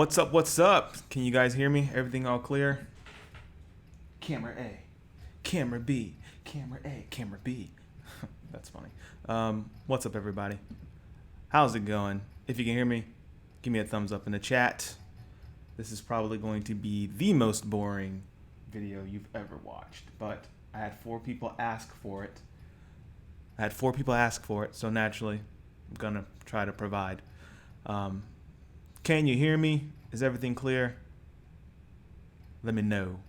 What's up? What's up? Can you guys hear me? Everything all clear? Camera A, camera B, camera A, camera B. That's funny. What's up, everybody? How's it going? If you can hear me, give me a thumbs up in the chat. This is probably going to be the most boring video you've ever watched, but I had 4 people ask for it. So naturally, I'm gonna try to provide. Can you hear me? Is everything clear? Let me know.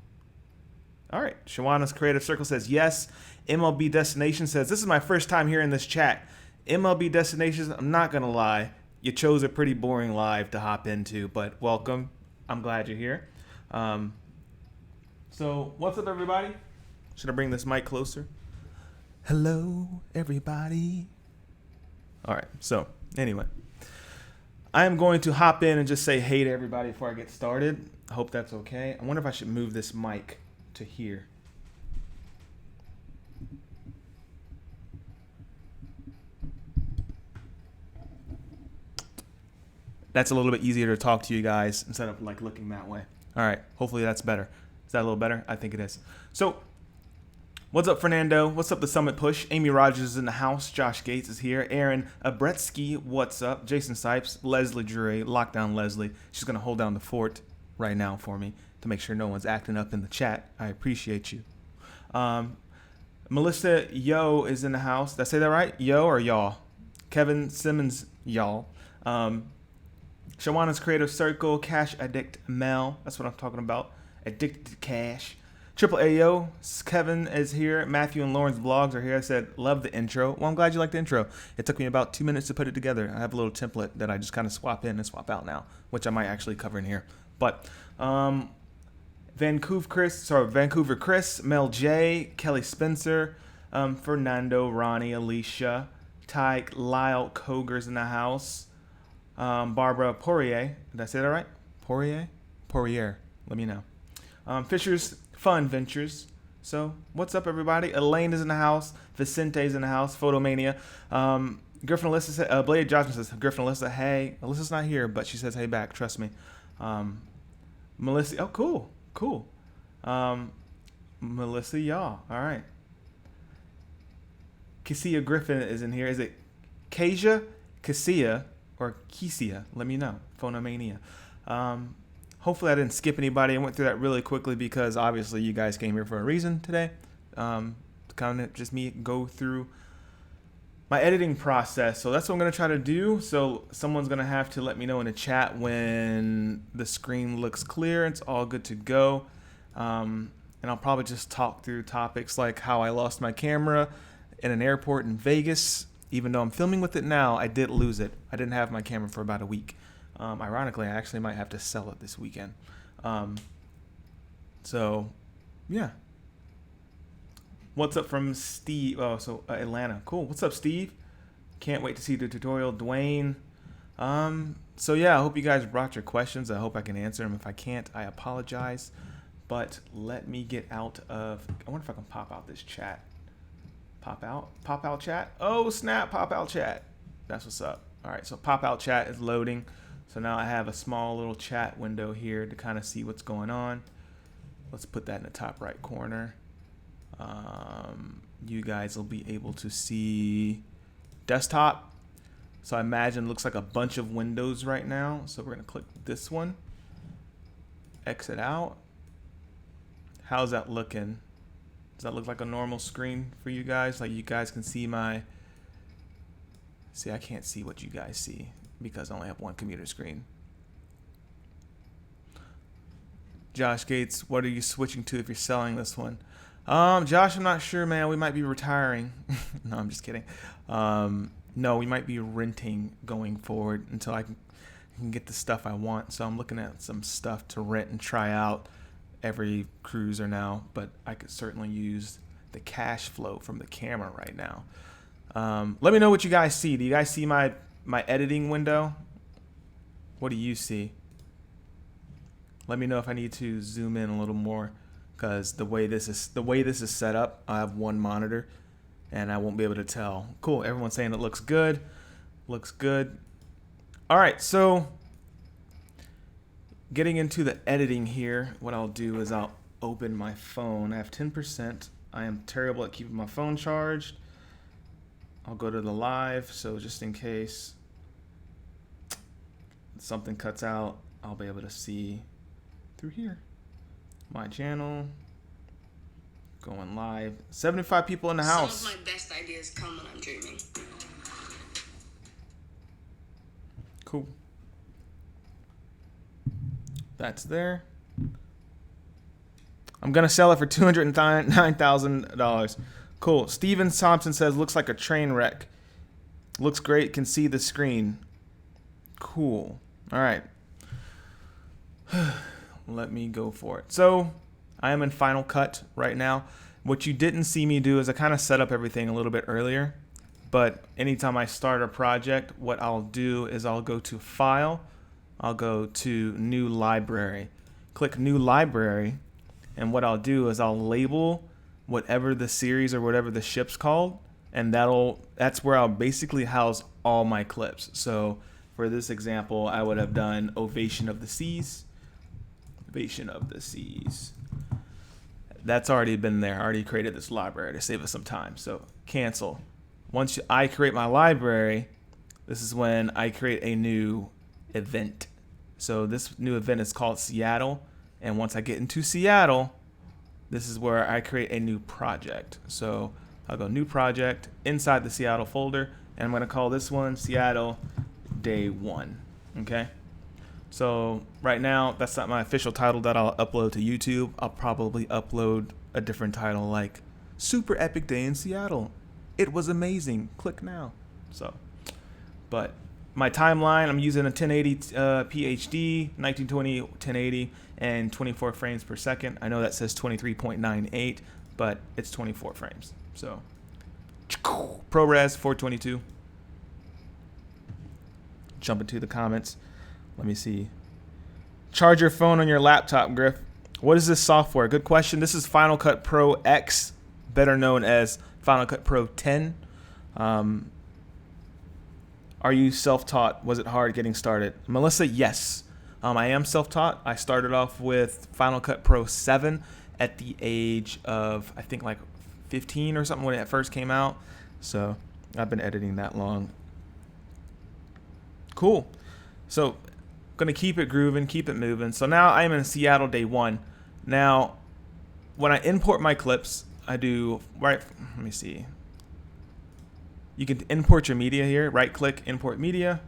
All right. Shawana's Creative Circle says yes. MLB Destination says, this is my first time here in this chat. MLB Destinations, I'm not going to lie. You chose a pretty boring live to hop into, but welcome. I'm glad you're here. So what's up, everybody? Should I bring this mic closer? Hello, everybody. All right. So anyway, I am going to hop in and just say hey to everybody before I get started. I hope that's okay. I wonder if I should move this mic to here. That's a little bit easier to talk to you guys instead of like looking that way. All right. Hopefully that's better. Is that a little better? I think it is. So what's up, Fernando? What's up, the Summit Push? Amy Rogers is in the house. Josh Gates is here. Aaron Abretsky, what's up? Jason Sipes, Leslie Drury, Lockdown Leslie. She's going to hold down the fort right now for me to make sure no one's acting up in the chat. I appreciate you. Melissa Yo is in the house. Did I say that right? Yo or y'all? Kevin Simmons, y'all. Shawana's Creative Circle, Cash Addict Mel. That's what I'm talking about. Addicted to cash. Triple AO, Kevin is here. Matthew and Lauren's blogs are here. I said, love the intro. Well, I'm glad you liked the intro. It took me about 2 minutes to put it together. I have a little template that I just kind of swap in and swap out now, which I might actually cover in here. But Vancouver Chris, Mel J, Kelly Spencer, Fernando, Ronnie, Alicia, Tyke, Lyle Koger's in the house. Barbara Poirier. Did I say that right? Poirier. Let me know. Fisher's Fun Ventures. So, what's up, everybody? Elaine is in the house. Vicente's in the house. Photomania. Griff and Alyssa said, Blade Johnson says, Griff and Alyssa, hey. Alyssa's not here, but she says, hey back. Trust me. Melissa, oh, cool. Melissa, y'all. All right. Cassia Griffin is in here. Is it Kasia, Cassia, or Kesia? Let me know. Phonomania. Hopefully I didn't skip anybody. I went through that really quickly because obviously you guys came here for a reason today. Kind of just me go through my editing process. So that's what I'm going to try to do. So someone's going to have to let me know in the chat when the screen looks clear. It's all good to go. And I'll probably just talk through topics like how I lost my camera in an airport in Vegas. Even though I'm filming with it now, I did lose it. I didn't have my camera for about a week. Ironically, I actually might have to sell it this weekend. So, yeah. What's up from Steve? Oh, so Atlanta. Cool. What's up, Steve? Can't wait to see the tutorial. Dwayne. So, yeah, I hope you guys brought your questions. I hope I can answer them. If I can't, I apologize. But let me get out of... I wonder if I can pop out this chat. Pop out chat. Oh, snap. Pop out chat. That's what's up. All right, so pop out chat is loading. So now I have a small little chat window here to kind of see what's going on. Let's put that in the top right corner. You guys will be able to see desktop. So I imagine it looks like a bunch of windows right now. So we're going to click this one. Exit out. How's that looking? Does that look like a normal screen for you guys? Like you guys can see my... See, I can't see what you guys see because I only have one computer screen. Josh Gates, what are you switching to if you're selling this one? Josh, I'm not sure, man. We might be retiring. No, I'm just kidding. No, we might be renting going forward until I can get the stuff I want. So I'm looking at some stuff to rent and try out every cruiser now. But I could certainly use the cash flow from the camera right now. Let me know what you guys see. Do you guys see my editing window? What do you see? Let me know if I need to zoom in a little more, because the way this is set up, I have one monitor and I won't be able to tell. Cool. Everyone's saying it looks good. Looks good. All right, so getting into the editing here, what I'll do is I'll open my phone. I have 10%. I am terrible at keeping my phone charged. I'll go to the live, so just in case something cuts out, I'll be able to see through here. My channel, going live. 75 people in the house. Some of my best ideas come when I'm dreaming. Cool. That's there. I'm gonna sell it for $209,000. Cool. Steven Thompson says looks like a train wreck. Looks great. Can see the screen. Cool. All right. Let me go for it. So I am in Final Cut right now. What you didn't see me do is I kind of set up everything a little bit earlier. But anytime I start a project, what I'll do is I'll go to File. I'll go to New Library. Click New Library. And what I'll do is I'll label whatever the series or whatever the ship's called. And that's where I'll basically house all my clips. So for this example, I would have done Ovation of the Seas. Ovation of the Seas. That's already been there. I already created this library to save us some time. So cancel. Once I create my library, this is when I create a new event. So this new event is called Seattle. And once I get into Seattle, this is where I create a new project. So I'll go New Project inside the Seattle folder. And I'm going to call this one Seattle Day 1. Okay. So right now, that's not my official title that I'll upload to YouTube. I'll probably upload a different title like Super Epic Day in Seattle. It was amazing. Click now. So, but my timeline, I'm using a 1080 PhD, 1920, 1080, and 24 frames per second. I know that says 23.98, but it's 24 frames. So, ProRes 422. Jump into the comments. Let me see. Charge your phone on your laptop, Griff. What is this software? Good question. This is Final Cut Pro X, better known as Final Cut Pro 10. Are you self-taught? Was it hard getting started? Melissa, yes. I am self-taught. I started off with Final Cut Pro 7 at the age of, I think, like 15 or something when it first came out. So I've been editing that long. Cool. So going to keep it grooving, keep it moving. So now I'm in Seattle Day 1. Now, when I import my clips, I do, right, let me see. You can import your media here, right click, import media.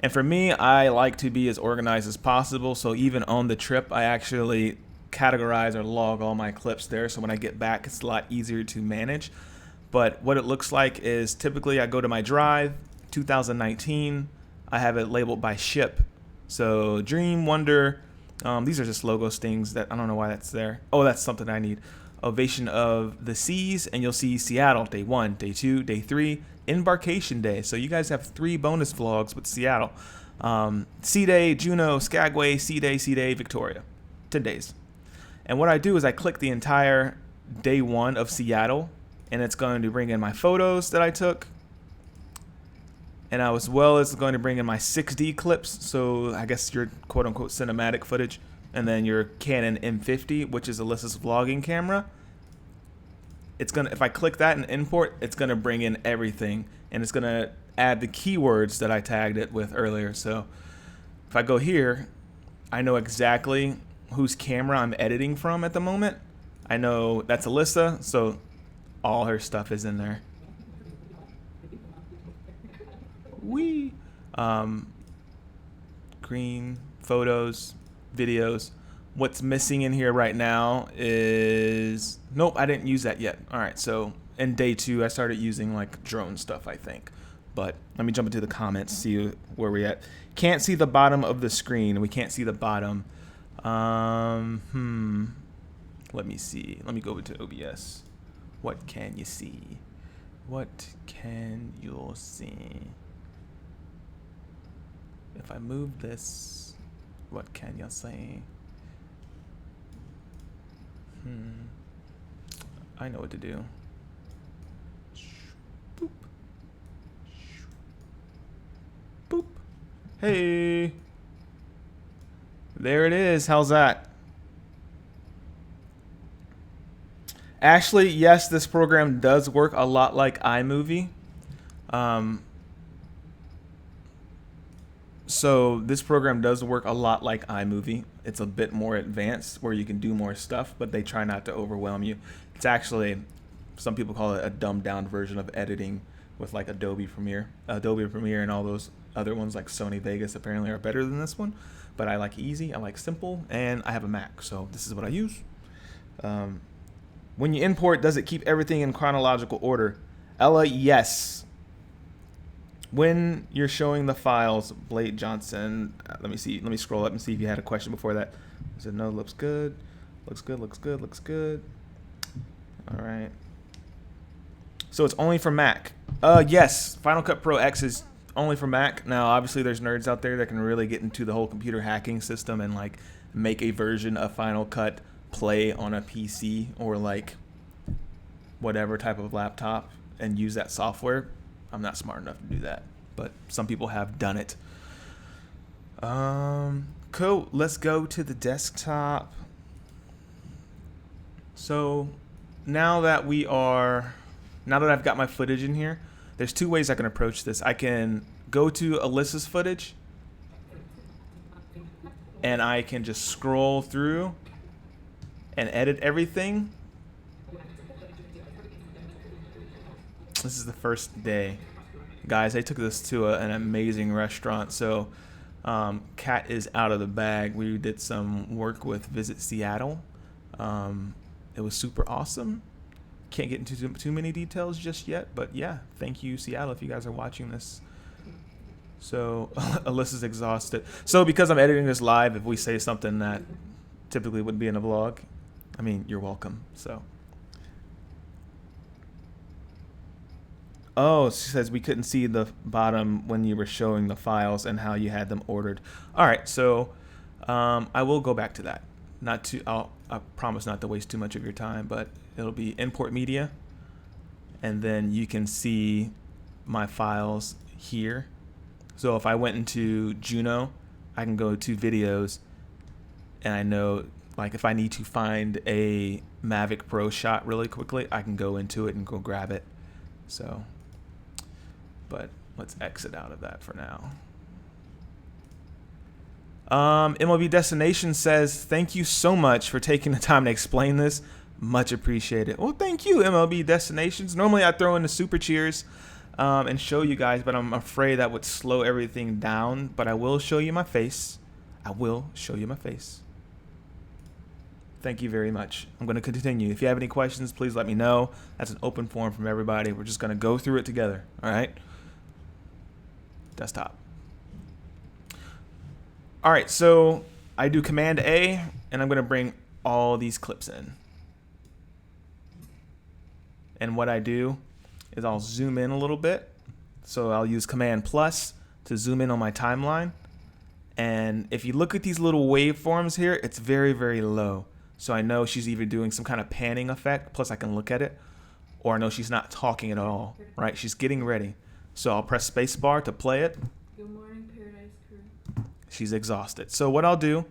And for me, I like to be as organized as possible. So even on the trip, I actually categorize or log all my clips there. So when I get back, it's a lot easier to manage. But what it looks like is typically I go to my drive, 2019. I have it labeled by ship. So Dream, Wonder, these are just logo stings that I don't know why that's there. Oh, that's something I need. Ovation of the Seas, and you'll see Seattle, Day 1, Day 2, Day 3, Embarkation Day. So you guys have 3 bonus vlogs with Seattle. Sea Day, Juneau, Skagway, Sea Day, Victoria. 10 days. And what I do is I click the entire Day 1 of Seattle, and it's going to bring in my photos that I took. And as well as going to bring in my 6D clips, so I guess your quote-unquote cinematic footage, and then your Canon M50, which is Alyssa's vlogging camera. It's gonna, if I click that and import, it's gonna bring in everything, and it's gonna add the keywords that I tagged it with earlier. So if I go here, I know exactly whose camera I'm editing from at the moment. I know that's Alyssa, so all her stuff is in there. Green, photos, videos. What's missing in here right now is, nope, I didn't use that yet. All right, so in Day 2, I started using like drone stuff, I think. But let me jump into the comments, see where we're at. Can't see the bottom of the screen. We can't see the bottom. Let me see. Let me go over to OBS. What can you see? What can you see? If I move this, what can you see? I know what to do. Boop. Boop. Hey. There it is. How's that? Actually, yes, this program does work a lot like iMovie. So this program does work a lot like iMovie. It's a bit more advanced where you can do more stuff, but they try not to overwhelm you. It's actually, some people call it a dumbed down version of editing with like Adobe Premiere. Adobe Premiere and all those other ones like Sony Vegas apparently are better than this one. But I like easy, I like simple, and I have a Mac, so this is what I use. When you import, does it keep everything in chronological order? Ella, yes. When you're showing the files, Blade Johnson, let me see. Let me scroll up and see if you had a question before that. I said, no, looks good. Looks good, looks good, looks good. All right. So it's only for Mac. Yes, Final Cut Pro X is only for Mac. Now, obviously, there's nerds out there that can really get into the whole computer hacking system and like make a version of Final Cut play on a PC or like whatever type of laptop and use that software. I'm not smart enough to do that, but some people have done it. Cool. Let's go to the desktop. So now that I've got my footage in here, there's two ways I can approach this. I can go to Alyssa's footage and I can just scroll through and edit everything. This is the first day. Guys, I took this to an amazing restaurant. So Kat is out of the bag. We did some work with Visit Seattle. It was super awesome. Can't get into too many details just yet, but yeah, thank you, Seattle, if you guys are watching this. So Alyssa's exhausted. So because I'm editing this live, if we say something that typically would be in a vlog, I mean, you're welcome. So. Oh, she says we couldn't see the bottom when you were showing the files and how you had them ordered. All right, so I will go back to that. I promise not to waste too much of your time, but it'll be import media, and then you can see my files here. So if I went into Juno, I can go to videos, and I know like if I need to find a Mavic Pro shot really quickly, I can go into it and go grab it. So, but let's exit out of that for now. MLB Destination says, thank you so much for taking the time to explain this. Much appreciated. Well, thank you, MLB Destinations. Normally I throw in the super cheers and show you guys, but I'm afraid that would slow everything down. But I will show you my face. I will show you my face. Thank you very much. I'm going to continue. If you have any questions, please let me know. That's an open forum from everybody. We're just going to go through it together. All right. Desktop. All right. So I do Command A, and I'm going to bring all these clips in. And what I do is I'll zoom in a little bit. So I'll use Command plus to zoom in on my timeline. And if you look at these little waveforms here, it's very, very low. So I know she's either doing some kind of panning effect, plus I can look at it, or I know she's not talking at all, right? She's getting ready. So I'll press spacebar to play it. Good morning, Paradise Crew. She's exhausted. So what I'll do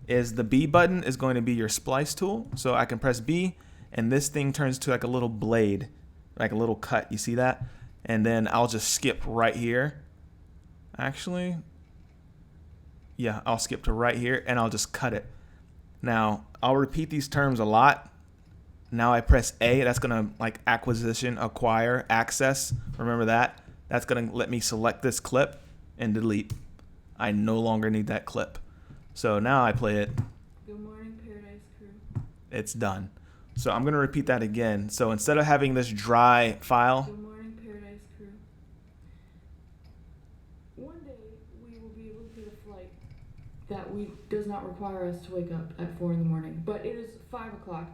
is the B button is going to be your splice tool. So I can press B, and this thing turns to like a little blade, like a little cut. You see that? And then I'll just skip right here. Actually, yeah, I'll skip to right here, and I'll just cut it. Now, I'll repeat these terms a lot. Now I press A. That's going to like acquisition, acquire, access. Remember that? That's going to let me select this clip and delete. I no longer need that clip. So now I play it. Good morning, Paradise Crew. It's done. So I'm going to repeat that again. So instead of having this dry file. Good morning, Paradise Crew. One day we will be able to get a flight that does not require us to wake up at 4 in the morning, but it is 5 o'clock.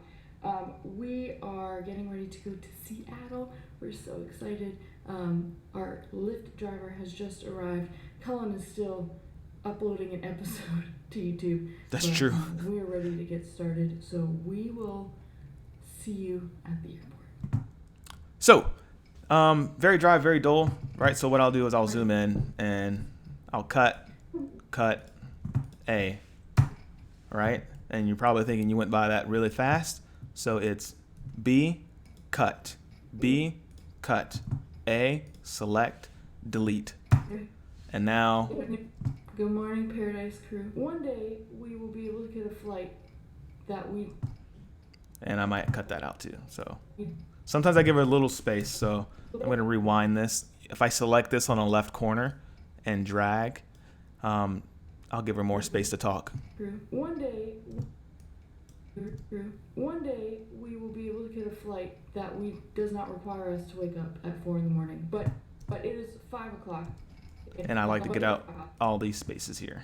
We are getting ready to go to Seattle. We're so excited. Our Lyft driver has just arrived. Cullen is still uploading an episode to YouTube. That's true. We are ready to get started, so we will see you at the airport. So, very dry, very dull, right? So what I'll do is I'll zoom in and I'll cut, A. right? And you're probably thinking you went by that really fast. So it's B, cut. B, cut. A, select, delete. And now, Good morning, Paradise Crew. One day we will be able to get a flight that we. and I might cut that out too. So sometimes I give her a little space. So I'm going to rewind this. If I select this on the left corner and drag, I'll give her more space to talk. One day we will be able to get a flight that does not require us to wake up at 4 in the morning. But it is 5 o'clock. And I like to get out all these spaces here.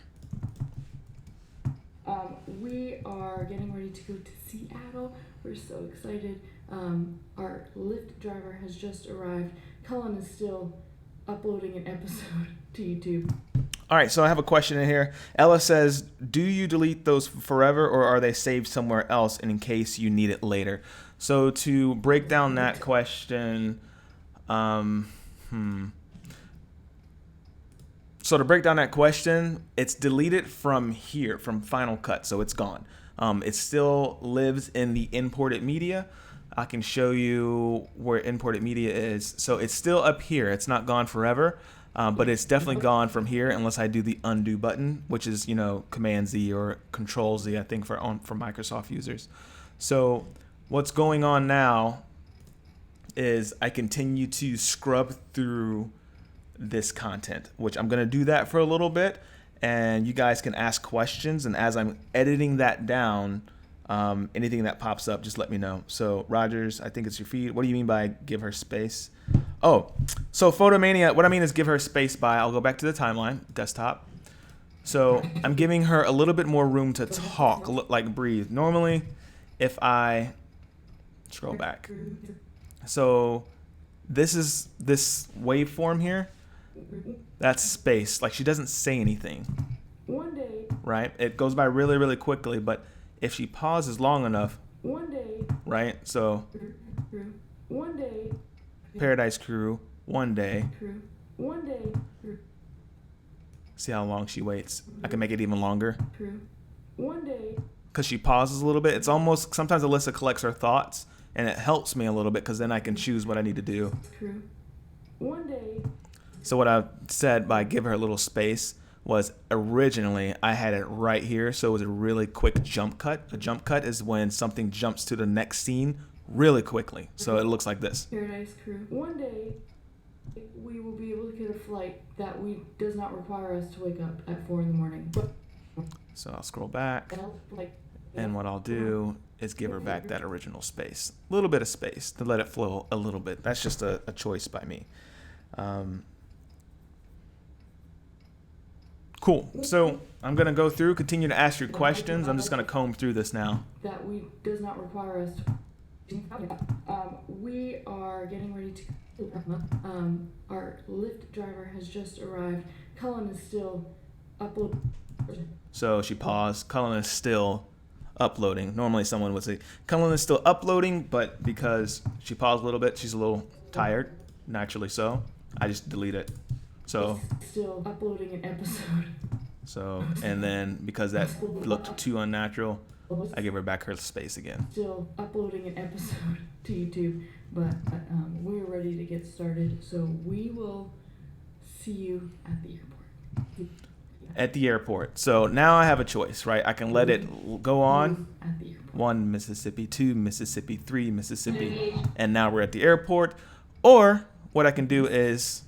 We are getting ready to go to Seattle. We're so excited. Our Lyft driver has just arrived. Cullen is still uploading an episode to YouTube. All right, so I have a question in here. Ella says, do you delete those forever or are they saved somewhere else and in case you need it later? So to break down that question, So to break down that question, it's deleted from here, from Final Cut, so it's gone. It still lives in the imported media. I can show you where imported media is. So it's still up here. It's not gone forever, but it's definitely gone from here unless I do the undo button, which is, Command Z or Control Z, I think, for Microsoft users. So what's going on now is I continue to scrub through this content, which I'm going to do that for a little bit, and you guys can ask questions, and as I'm editing that down, anything that pops up, just let me know. So Rogers, I think it's your feed. What do you mean by give her space? Oh, so Photomania, what I mean is give her space by, I'll go back to the timeline, desktop. So I'm giving her a little bit more room to talk, like breathe. Normally, if I scroll back, so this is this waveform here. That's space. Like she doesn't say anything. One day. Right? It goes by really, really quickly, but if she pauses long enough, one day. Right? So one day. Paradise Crew, one day. One day. See how long she waits. I can make it even longer. One day. Because she pauses a little bit. It's almost, sometimes Alyssa collects her thoughts, and it helps me a little bit because then I can choose what I need to do. One day. So what I said by give her a little space was originally I had it right here, so it was a really quick jump cut. A jump cut is when something jumps to the next scene really quickly. So it looks like this. Paradise Crew. One day we will be able to get a flight that does not require us to wake up at 4 in the morning. So I'll scroll back, and what I'll do is give her back that original space. A little bit of space to let it flow a little bit. That's just a choice by me. Cool. So I'm going to go through, continue to ask your questions. I'm just going to comb through this now. That does not require us to. We are getting ready to. Our Lyft driver has just arrived. Cullen is still uploading. So she paused. Cullen is still uploading. Normally someone would say, Cullen is still uploading, but because she paused a little bit, she's a little tired, naturally so. I just delete it. So still uploading an episode. So, and then because that looked too unnatural, I give her back her space again. Still uploading an episode to YouTube, but we're ready to get started. So we will see you at the airport. At the airport. So now I have a choice, right? I can let it go on. 1 Mississippi, 2 Mississippi, 3 Mississippi, and now we're at the airport. Or what I can do is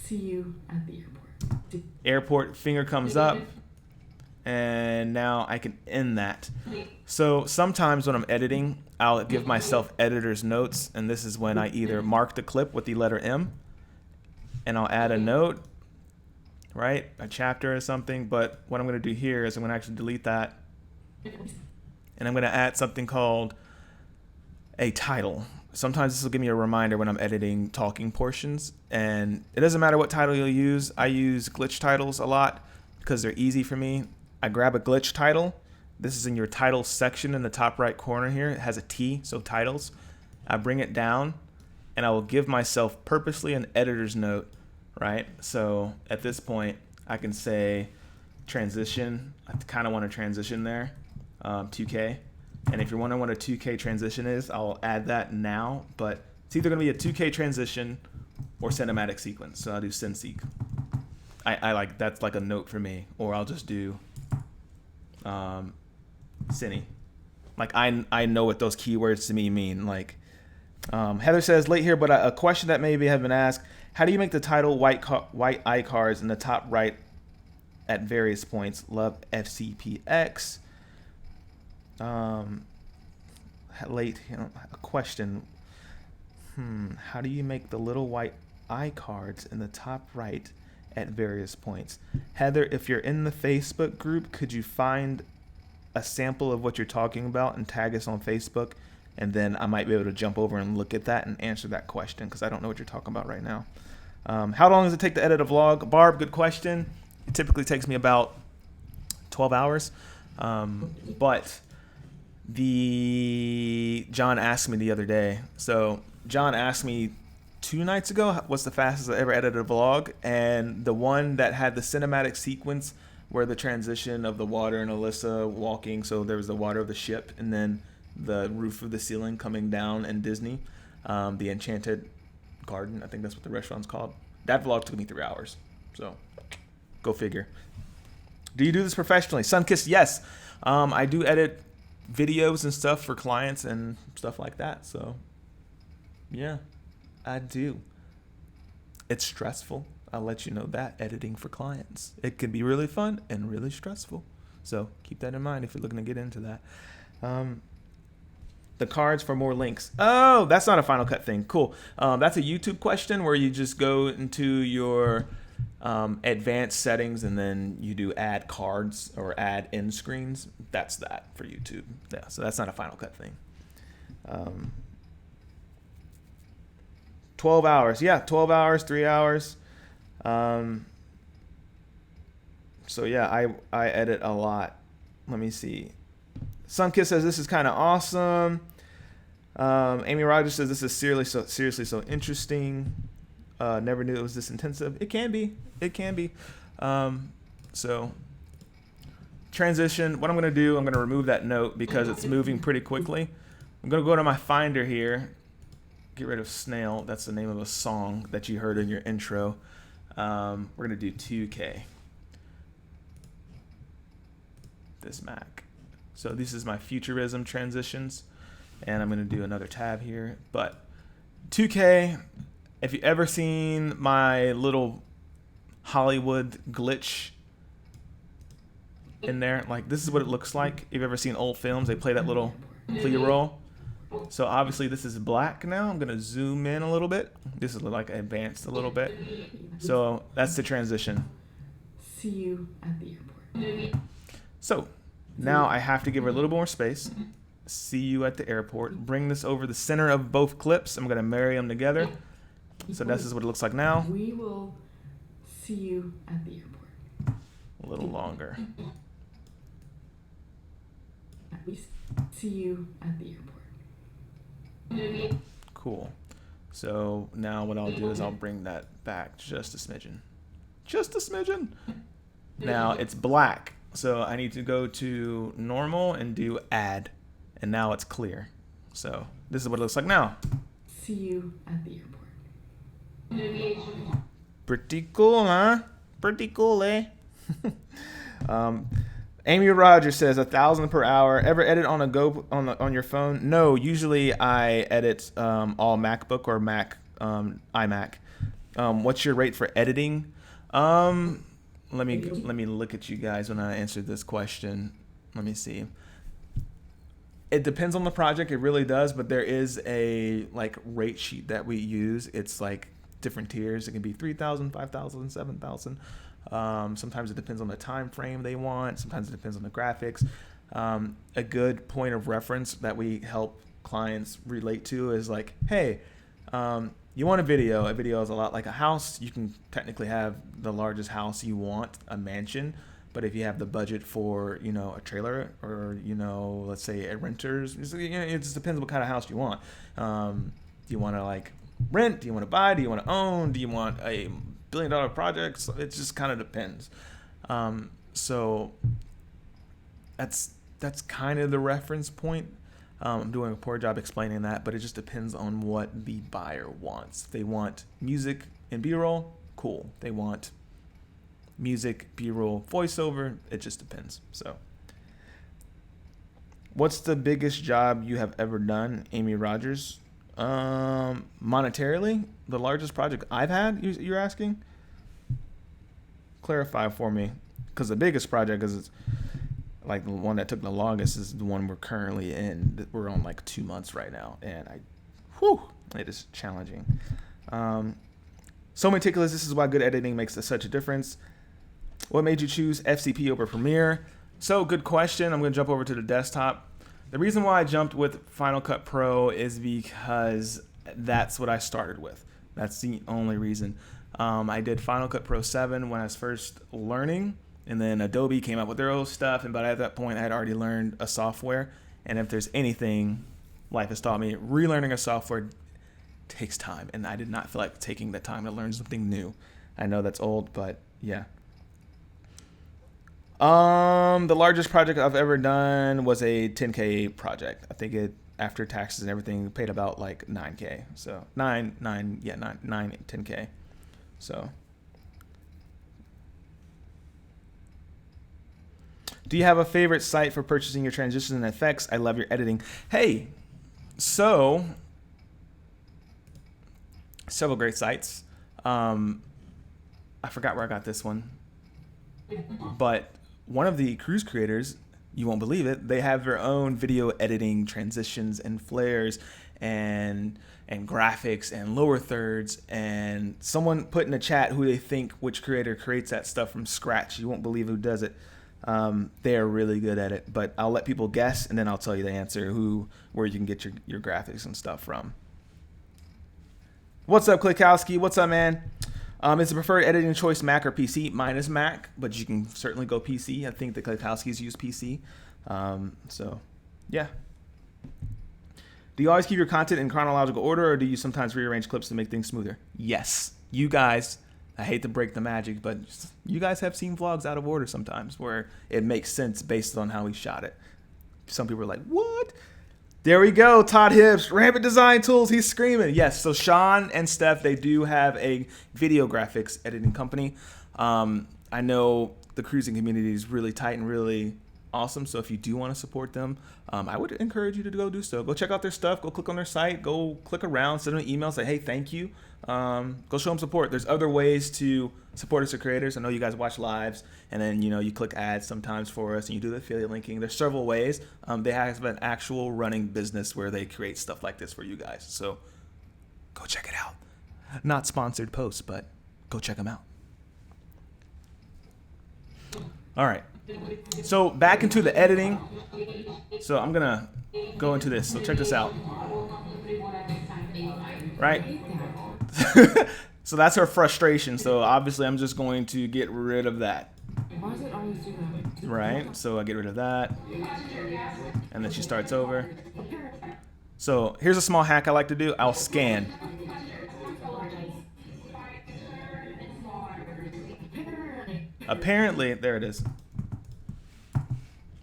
see you at the airport. Airport, finger comes up, and now I can end that. So sometimes when I'm editing, I'll give myself editor's notes, and this is when I either mark the clip with the letter M, and I'll add a note, right? A chapter or something, but what I'm going to do here is I'm going to actually delete that, and I'm going to add something called a title. Sometimes this will give me a reminder when I'm editing talking portions, and it doesn't matter what title you'll use. I use glitch titles a lot because they're easy for me. I grab a glitch title. This is in your title section in the top right corner here. It has a T, so titles. I bring it down, and I will give myself purposely an editor's note, right? So at this point, I can say transition. I kind of want to transition there, 2K. And if you're wondering what a 2K transition is, I'll add that now. But it's either going to be a 2K transition or cinematic sequence. So I'll do synseek. I like, that's like a note for me. Or I'll just do cine. Like I know what those keywords to me mean. Like Heather says, late here, but a question that maybe have been asked: how do you make the title white eye cards in the top right at various points? Love FCPX. Late, a question. How do you make the little white eye cards in the top right at various points? Heather, if you're in the Facebook group, could you find a sample of what you're talking about and tag us on Facebook? And then I might be able to jump over and look at that and answer that question, because I don't know what you're talking about right now. How long does it take to edit a vlog? Barb, good question. It typically takes me about 12 hours. But John asked me the other day. So John asked me 2 nights ago, what's the fastest I ever edited a vlog? And the one that had the cinematic sequence where the transition of the water and Alyssa walking. So there was the water of the ship and then the roof of the ceiling coming down in Disney. The Enchanted Garden, I think that's what the restaurant's called. That vlog took me 3 hours. So go figure. Do you do this professionally? Sunkissed, yes. I do edit videos and stuff for clients and stuff like that. So yeah, I do. It's stressful. I'll let you know that, editing for clients. It can be really fun and really stressful. So keep that in mind if you're looking to get into that. The cards for more links. Oh, that's not a Final Cut thing. Cool. That's a YouTube question where you just go into your advanced settings and then you do add cards or add end screens. That's that for YouTube. Yeah, so that's not a Final Cut thing. 12 hours. Yeah, 12 hours, 3 hours. So yeah, I edit a lot. Let me see. Sunkiss says this is kind of awesome. Amy Rogers says this is seriously so interesting. Never knew it was this intensive. It can be. It can be. So transition. What I'm going to do, I'm going to remove that note because it's moving pretty quickly. I'm going to go to my Finder here. Get rid of Snail. That's the name of a song that you heard in your intro. We're going to do 2K. This Mac. So this is my futurism transitions, and I'm going to do another tab here. But 2K, if you ever seen my little Hollywood glitch in there, like this is what it looks like. If you've ever seen old films, they play that little clear roll. So obviously this is black now. I'm going to zoom in a little bit. This is like advanced a little bit. So that's the transition. See you at the airport. So now I have to give her a little more space. See you at the airport. Bring this over the center of both clips. I'm going to marry them together. So this is what it looks like now. We will see you at the airport. A little longer. We see you at the airport. Cool. So now what I'll do is I'll bring that back just a smidgen. Just a smidgen. Now it's black. So I need to go to normal and do add. And now it's clear. So this is what it looks like now. See you at the airport. Pretty cool, huh? Pretty cool, eh? Amy Rogers says 1,000 per hour. Ever edit on on your phone? No, usually I edit all MacBook or Mac iMac. What's your rate for editing? Let me look at you guys when I answer this question. Let me see. It depends on the project. It really does, but there is a like rate sheet that we use. It's like different tiers. It can be 3,000, 5,000, 7,000. Sometimes it depends on the time frame they want. Sometimes it depends on the graphics. A good point of reference that we help clients relate to is like, hey, you want a video. A video is a lot like a house. You can technically have the largest house you want, a mansion. But if you have the budget for, a trailer or, let's say a renter's, it just depends what kind of house you want. Do you want to like rent? Do you want to buy? Do you want to own? Do you want a $1 billion project? So it just kind of depends. So that's kind of the reference point. I'm doing a poor job explaining that, but it just depends on what the buyer wants. If they want music and B-roll, cool. They want music, B-roll, voiceover, it just depends. So what's the biggest job you have ever done, Amy Rogers? Monetarily, the largest project I've had, you're asking? Clarify for me, because the biggest project is like the one that took the longest is the one we're currently in. We're on like 2 months right now, and it is challenging. So meticulous. This is why good editing makes such a difference. What made you choose FCP over Premiere? So good question. I'm going to jump over to the desktop. The reason why I jumped with Final Cut Pro is because that's what I started with. That's the only reason. I did Final Cut Pro 7 when I was first learning, and then Adobe came up with their own stuff, and but at that point I had already learned a software, and if there's anything life has taught me, relearning a software takes time, and I did not feel like taking the time to learn something new. I know that's old, but yeah. The largest project I've ever done was a 10K project. I think it, after taxes and everything, paid about like 9K. So 10K. So, do you have a favorite site for purchasing your transitions and effects? I love your editing. Hey, so several great sites. I forgot where I got this one, but one of the cruise creators, you won't believe it, they have their own video editing transitions and flares and graphics and lower thirds, and someone put in the chat who they think which creator creates that stuff from scratch. You won't believe who does it. They are really good at it, but I'll let people guess and then I'll tell you the answer, where you can get your graphics and stuff from. What's up, Klikowski? What's up, man? Is the preferred editing choice Mac or PC? Mine is Mac, but you can certainly go PC. I think the Klikowskis use PC. So, yeah. Do you always keep your content in chronological order, or do you sometimes rearrange clips to make things smoother? Yes. You guys, I hate to break the magic, but you guys have seen vlogs out of order sometimes where it makes sense based on how we shot it. Some people are like, what? There we go, Todd Hibbs, Rampant Design Tools, he's screaming. Yes, so Sean and Steph, they do have a video graphics editing company. I know the cruising community is really tight and really awesome, so if you do want to support them, I would encourage you to go do so. Go check out their stuff, go click on their site, go click around, send them an email, say, hey, thank you. Go show them support. There's other ways to support us as creators. I know you guys watch lives, and then you click ads sometimes for us, and you do the affiliate linking. There's several ways. They have an actual running business where they create stuff like this for you guys. So go check it out. Not sponsored posts, but go check them out. All right. So back into the editing. So I'm gonna go into this. So check this out. Right? So that's her frustration. So obviously I'm just going to get rid of that. Why does it always do that? Right? So I get rid of that. And then she starts over. So here's a small hack I like to do. I'll scan. Apparently, there it is.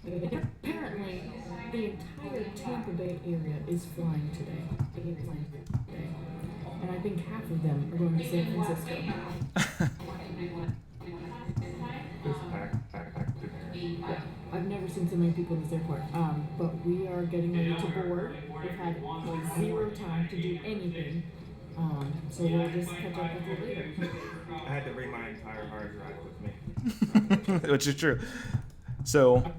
Apparently, the entire Tampa Bay area is flying today. And I think half of them are going to San Francisco. Yeah, I've never seen so many people in this airport. But we are getting ready to board. We've had like 0 time to do anything. So we'll just catch up with you later. I had to bring my entire hard drive with me. Which is true. So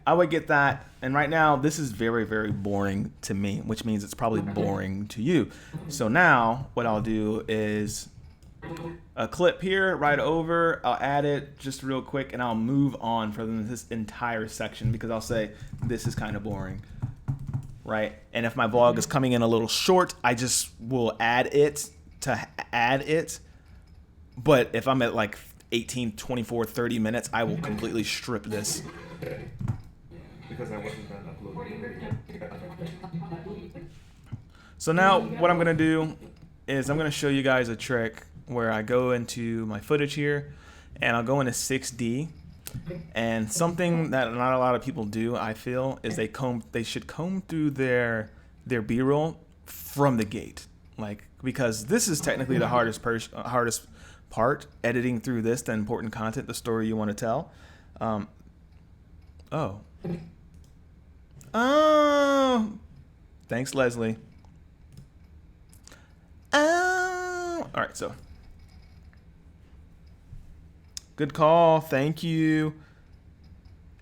I would get that. And right now, this is very, very boring to me, which means it's probably boring to you. So now what I'll do is a clip here right over. I'll add it just real quick, and I'll move on for this entire section because I'll say this is kind of boring. Right? And if my vlog is coming in a little short, I just will add it to add it. But if I'm at like 18, 24, 30 minutes, I will completely strip this. Because I wasn't done uploading the video. So now what I'm going to do is I'm going to show you guys a trick where I go into my footage here and I'll go into 6D And something that not a lot of people do, I feel, is they should comb through their B-roll from the gate, like, because this is technically the hardest part, editing through this, the important content, the story you want to tell. Oh, thanks, Leslie. Oh, all right, so good call, thank you.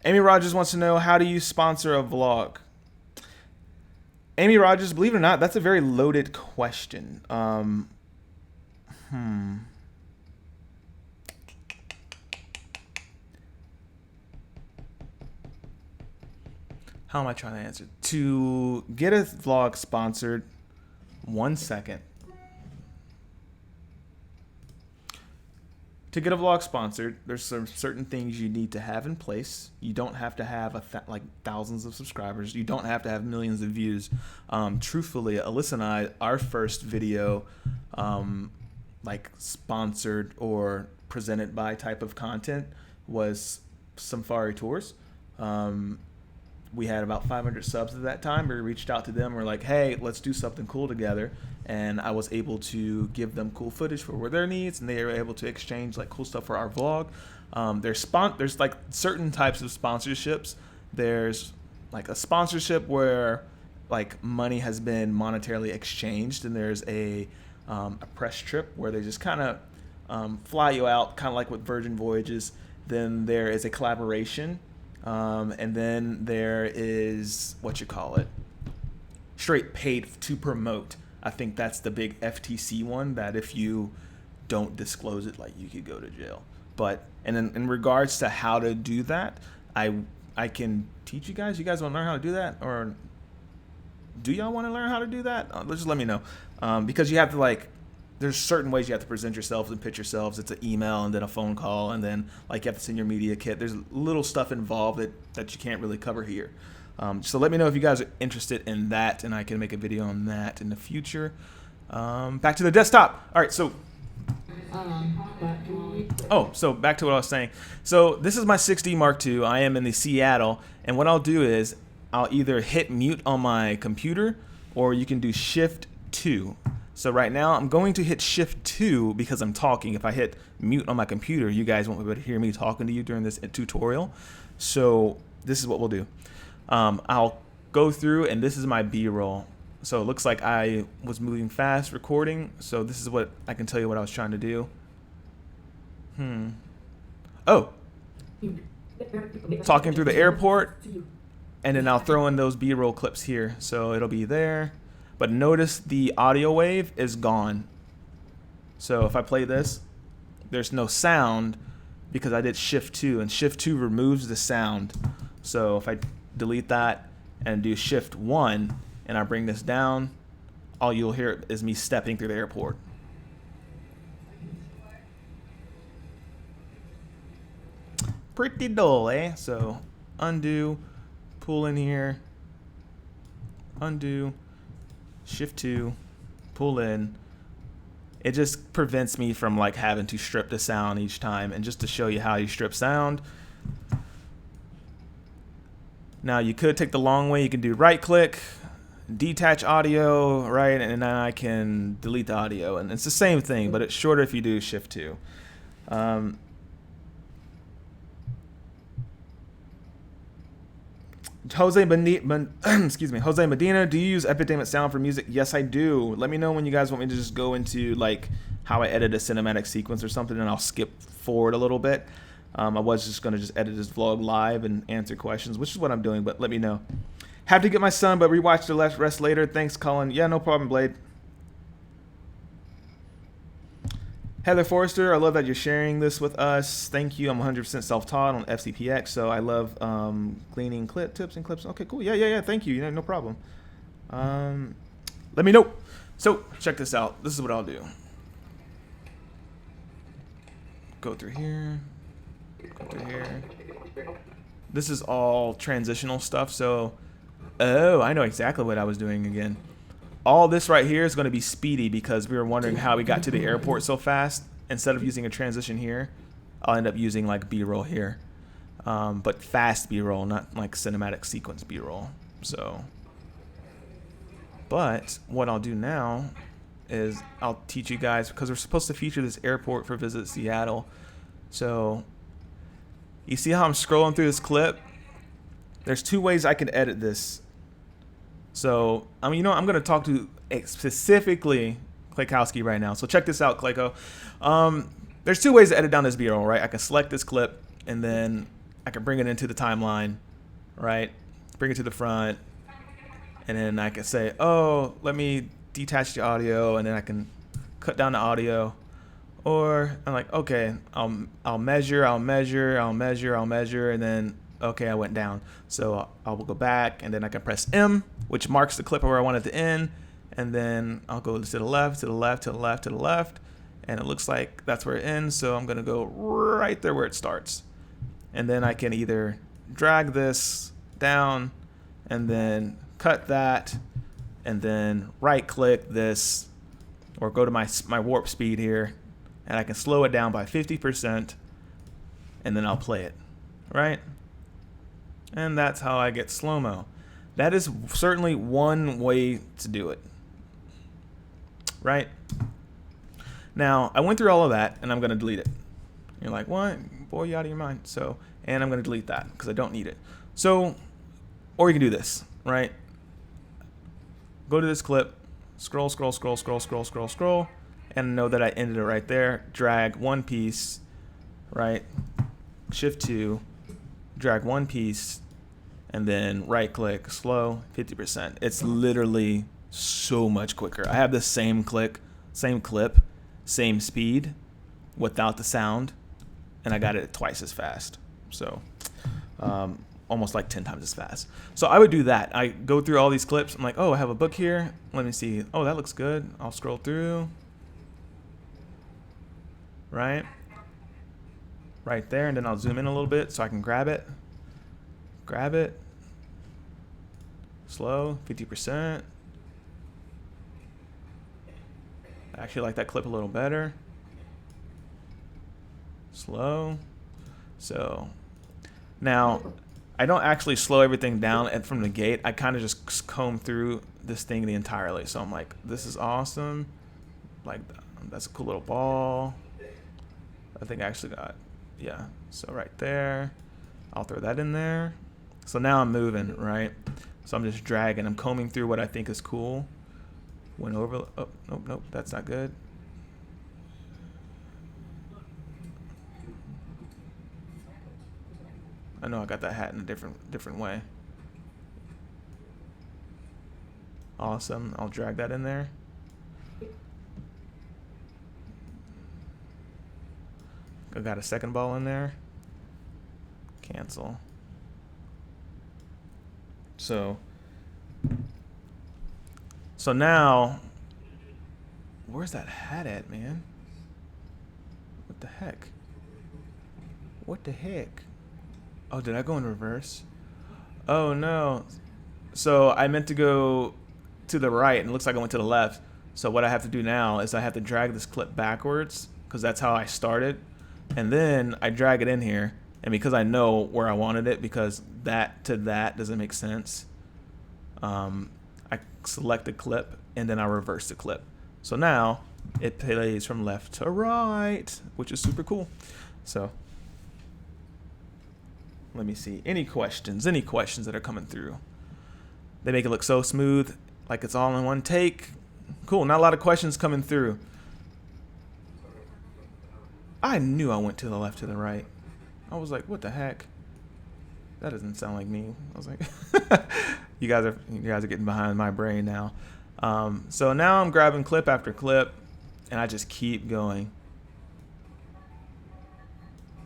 Amy Rogers wants to know, how do you sponsor a vlog? Amy Rogers, believe it or not, that's a very loaded question. How am I trying to answer? To get a vlog sponsored, 1 second. To get a vlog sponsored, there's some certain things you need to have in place. You don't have to have like thousands of subscribers. You don't have to have millions of views. Truthfully, Alyssa and I, our first video, like sponsored or presented by type of content, was Safari Tours. We had about 500 subs at that time. We reached out to them. We're like, hey, let's do something cool together. And I was able to give them cool footage for their needs, and they were able to exchange like cool stuff for our vlog. There's like certain types of sponsorships. There's like a sponsorship where like money has been monetarily exchanged, and there's a press trip where they just kind of fly you out, kind of like with Virgin Voyages. Then there is a collaboration. And then there is, straight paid to promote. I think that's the big FTC one, that if you don't disclose it, like, you could go to jail. But, and in regards to how to do that, I can teach you guys. You guys want to learn how to do that? Or do y'all want to learn how to do that? Just let me know. Because you have to, like, there's certain ways you have to present yourselves and pitch yourselves. It's an email and then a phone call, and then like you have to send your media kit. There's little stuff involved that you can't really cover here. So let me know if you guys are interested in that, and I can make a video on that in the future. Back to the desktop. All right, so so back to what I was saying. So this is my 6D Mark II. I am in the Seattle, and what I'll do is I'll either hit mute on my computer, or you can do Shift 2. So right now I'm going to hit Shift 2 because I'm talking. If I hit mute on my computer, you guys won't be able to hear me talking to you during this tutorial. So this is what we'll do. I'll go through, and this is my B-roll. So it looks like I was moving fast recording. So this is what I can tell you what I was trying to do. Oh, talking through the airport, and then I'll throw in those B-roll clips here. So it'll be there. But notice the audio wave is gone. So if I play this, there's no sound because I did Shift 2, and Shift 2 removes the sound. So if I delete that and do Shift 1 and I bring this down, all you'll hear is me stepping through the airport. Pretty dull, eh? So undo, pull in here, undo, Shift 2, pull in. It just prevents me from like having to strip the sound each time. And just to show you how you strip sound, now you could take the long way. You can do right click, detach audio, right, and then I can delete the audio, and it's the same thing, but it's shorter if you do Shift 2. Jose Medina, do you use Epidemic Sound for music? Yes, I do. Let me know when you guys want me to just go into like how I edit a cinematic sequence or something, and I'll skip forward a little bit. I was just going to just edit this vlog live and answer questions, which is what I'm doing, but let me know. Have to get my son, but rewatch the rest later. Thanks, Colin. Yeah, no problem, Blade. Heather Forrester, I love that you're sharing this with us. Thank you. I'm 100% self-taught on FCPX, so I love gleaning tips and clips. Okay, cool. Yeah. Thank you. No problem. Let me know. So check this out. This is what I'll do. Go through here. Go through here. This is all transitional stuff. So, oh, I know exactly what I was doing again. All this right here is going to be speedy because we were wondering how we got to the airport so fast. Instead of using a transition here, I'll end up using like B-roll here. but fast B-roll, not like cinematic sequence B-roll. So, but what I'll do now is I'll teach you guys, because we're supposed to feature this airport for Visit Seattle. So you see how I'm scrolling through this clip? There's 2 ways I can edit this. So, I'm going to talk to specifically Klaykowski right now. So check this out, Clayco. There's 2 ways to edit down this B-roll, right? I can select this clip, and then I can bring it into the timeline, right? Bring it to the front, and then I can say, oh, let me detach the audio, and then I can cut down the audio. Or I'm like, okay, I'll measure, and then okay, I went down. So I'll go back, and then I can press M, which marks the clip where I want it to end, and then I'll go to the left, and it looks like that's where it ends. So I'm gonna go right there where it starts, and then I can either drag this down, and then cut that, and then right-click this, or go to my warp speed here, and I can slow it down by 50%, and then I'll play it, right? And that's how I get slow-mo. That is certainly one way to do it, right? Now, I went through all of that, and I'm going to delete it. You're like, what? Boy, you out of your mind. So, and I'm going to delete that because I don't need it. So, or you can do this, right? Go to this clip, scroll, and know that I ended it right there. Drag one piece, right? Shift 2, drag one piece, and then right click, slow, 50%. It's literally so much quicker. I have the same clip, same speed without the sound, and I got it twice as fast. So almost like 10 times as fast. So I would do that. I go through all these clips. I'm like, oh, I have a book here. Let me see. Oh, that looks good. I'll scroll through. Right there, and then I'll zoom in a little bit so I can grab it, slow, 50%. I actually like that clip a little better, slow. So now I don't actually slow everything down and from the gate. I kind of just comb through this thing entirely. So I'm like, this is awesome, like that's a cool little ball. I think I actually got, yeah, so right there, I'll throw that in there. So now I'm moving, right? So I'm just dragging, I'm combing through what I think is cool. Went over, oh, nope, that's not good. I know I got that hat in a different way. Awesome, I'll drag that in there. I got a second ball in there. Cancel. So now, where's that hat at, man? What the heck? Oh, did I go in reverse? Oh no. So I meant to go to the right, and it looks like I went to the left. So what I have to do now is I have to drag this clip backwards, because that's how I started. And then I drag it in here, and because I know where I wanted it, because that to that doesn't make sense, I select the clip, and then I reverse the clip. So now it plays from left to right, which is super cool. So let me see. Any questions that are coming through? They make it look so smooth, like it's all in one take. Cool, not a lot of questions coming through. I knew I went to the left to the right. I was like, what the heck? That doesn't sound like me. I was like, you guys are getting behind my brain now. So now I'm grabbing clip after clip, and I just keep going.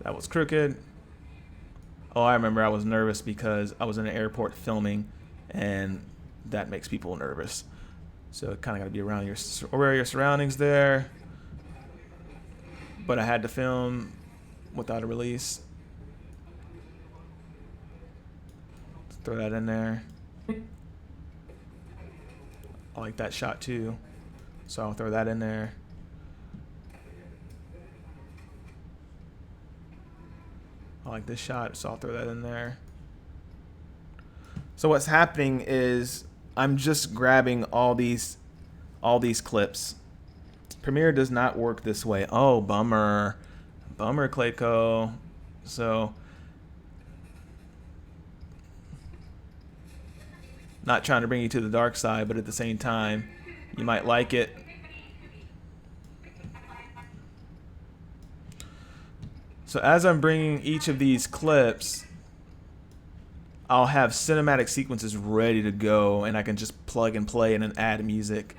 That was crooked. Oh, I remember I was nervous because I was in an airport filming, and that makes people nervous. So it kind of got to be around your surroundings there. But I had to film without a release. Throw that in there. I like that shot too, so I'll throw that in there. I like this shot, so I'll throw that in there. So what's happening is I'm just grabbing all these clips. Premiere does not work this way. Oh, bummer. Bummer, Clayco. So not trying to bring you to the dark side, but at the same time, you might like it. So as I'm bringing each of these clips, I'll have cinematic sequences ready to go, and I can just plug and play and then add music.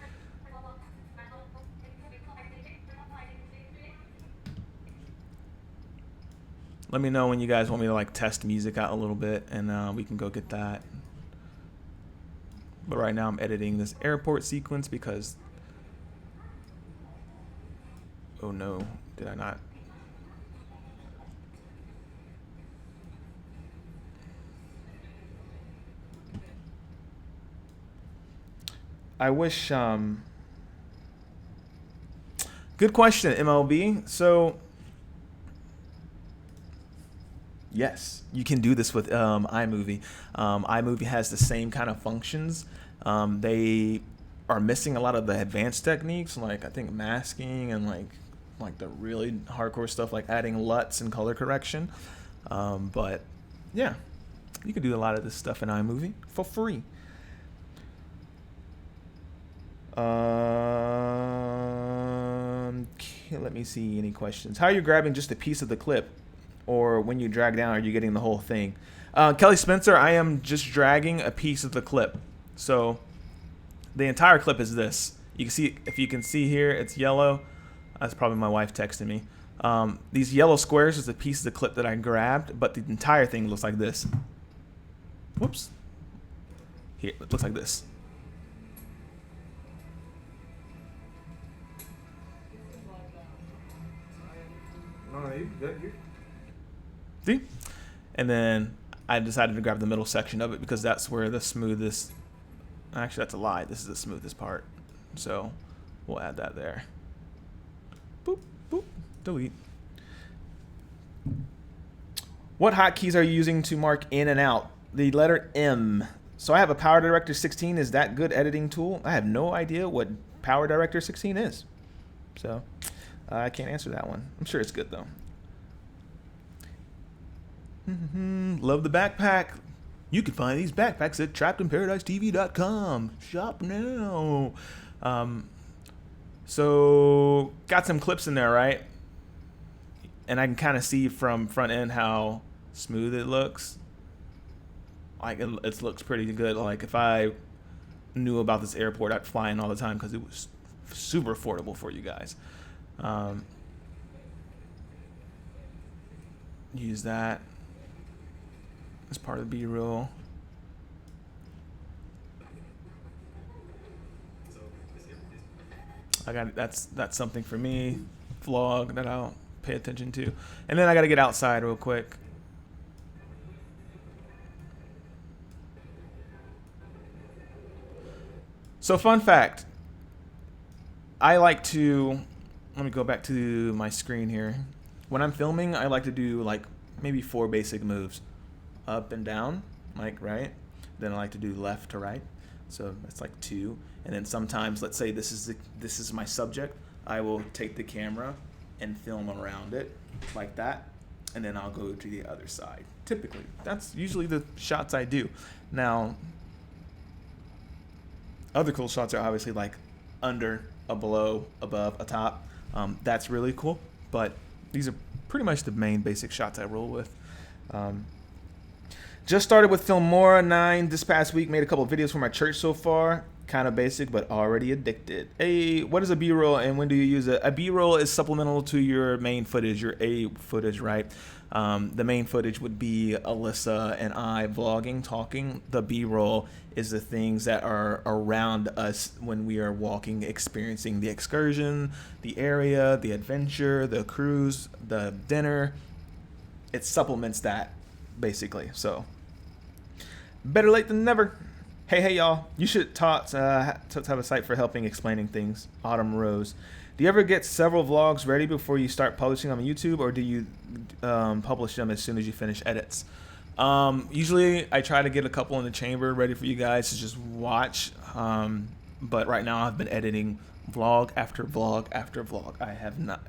Let me know when you guys want me to like test music out a little bit, and we can go get that. But right now I'm editing this airport sequence because, oh no, did I not? I wish, good question, MLB. So, yes, you can do this with iMovie. iMovie has the same kind of functions. They are missing a lot of the advanced techniques, like I think masking and like the really hardcore stuff, like adding LUTs and color correction. But yeah, you can do a lot of this stuff in iMovie for free. Let me see any questions. How are you grabbing just a piece of the clip, or when you drag down, are you getting the whole thing? Kelly Spencer, I am just dragging a piece of the clip. So the entire clip is this. You can see, if you can see here, it's yellow. That's probably my wife texting me. These yellow squares is a piece of the clip that I grabbed, but the entire thing looks like this. Whoops. Here, it looks like this. See? And then I decided to grab the middle section of it because that's where the smoothest, actually that's a lie, this is the smoothest part. So we'll add that there. Boop, boop, delete. What hotkeys are you using to mark in and out? The letter M. So I have a Power Director 16. Is that good editing tool? I have no idea what Power Director 16 is. So I can't answer that one. I'm sure it's good though. Love the backpack. You can find these backpacks at trappedinparadise.tv.com. Shop now. So got some clips in there, right? And I can kind of see from front end how smooth it looks. Like it looks pretty good. Like if I knew about this airport, I'd fly in all the time because it was super affordable for you guys. Use that as part of B-roll. I got that's something for me, vlog that I'll pay attention to, and then I got to get outside real quick. So fun fact, I like to, let me go back to my screen here. When I'm filming, I like to do like maybe 4 basic moves. Up and down, like right. Then I like to do left to right. So that's like 2. And then sometimes, let's say this is my subject, I will take the camera and film around it like that. And then I'll go to the other side. Typically, that's usually the shots I do. Now, other cool shots are obviously like under, a below, above, a top. That's really cool. But these are pretty much the main basic shots I roll with. Just started with Filmora 9 this past week. Made a couple of videos for my church so far. Kind of basic, but already addicted. Hey, what is a B-roll and when do you use it? A B-roll is supplemental to your main footage, your A footage, right? The main footage would be Alyssa and I vlogging, talking. The B-roll is the things that are around us when we are walking, experiencing the excursion, the area, the adventure, the cruise, the dinner. It supplements that, basically. So, better late than never. Hey, y'all. You should have a site for helping explaining things. Autumn Rose. Do you ever get several vlogs ready before you start publishing them on YouTube, or do you publish them as soon as you finish edits? Usually I try to get a couple in the chamber ready for you guys to just watch. But right now I've been editing vlog after vlog after vlog. I have not.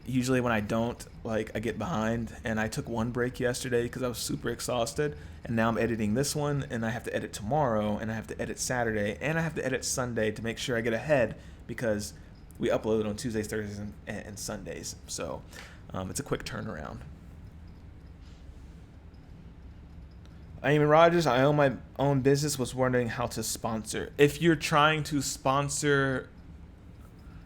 Usually when I don't, like, I get behind, and I took one break yesterday because I was super exhausted, and now I'm editing this one, and I have to edit tomorrow, and I have to edit Saturday, and I have to edit Sunday to make sure I get ahead, because we upload on Tuesdays, Thursdays, and Sundays. So it's a quick turnaround. Amy Rogers, I own my own business, was wondering how to sponsor. If you're trying to sponsor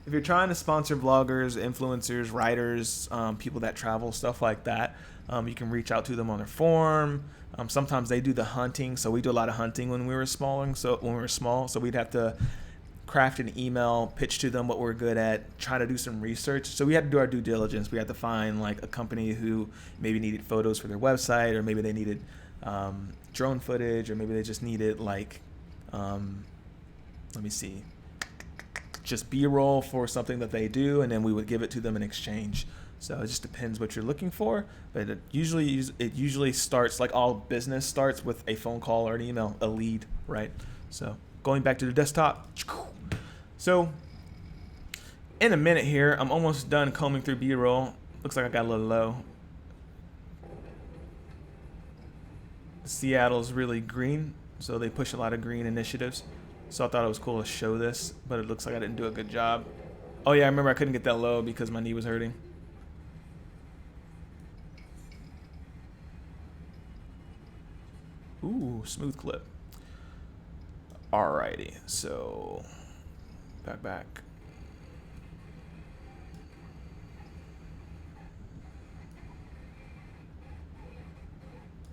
vloggers, influencers, writers, people that travel, stuff like that, you can reach out to them on their forum. Sometimes they do the hunting, so we do a lot of hunting when we were small. So we'd have to craft an email, pitch to them what we're good at, try to do some research. So we had to do our due diligence. We had to find like a company who maybe needed photos for their website, or maybe they needed drone footage, or maybe they just needed like, just B-roll for something that they do, and then we would give it to them in exchange. So it just depends what you're looking for, but it usually starts, like all business starts, with a phone call or an email, a lead, right? So going back to the desktop. So in a minute here, I'm almost done combing through B-roll. Looks like I got a little low. Seattle's really green, so they push a lot of green initiatives. So I thought it was cool to show this, but it looks like I didn't do a good job. Oh yeah, I remember I couldn't get that low because my knee was hurting. Ooh, smooth clip. Alrighty, so back.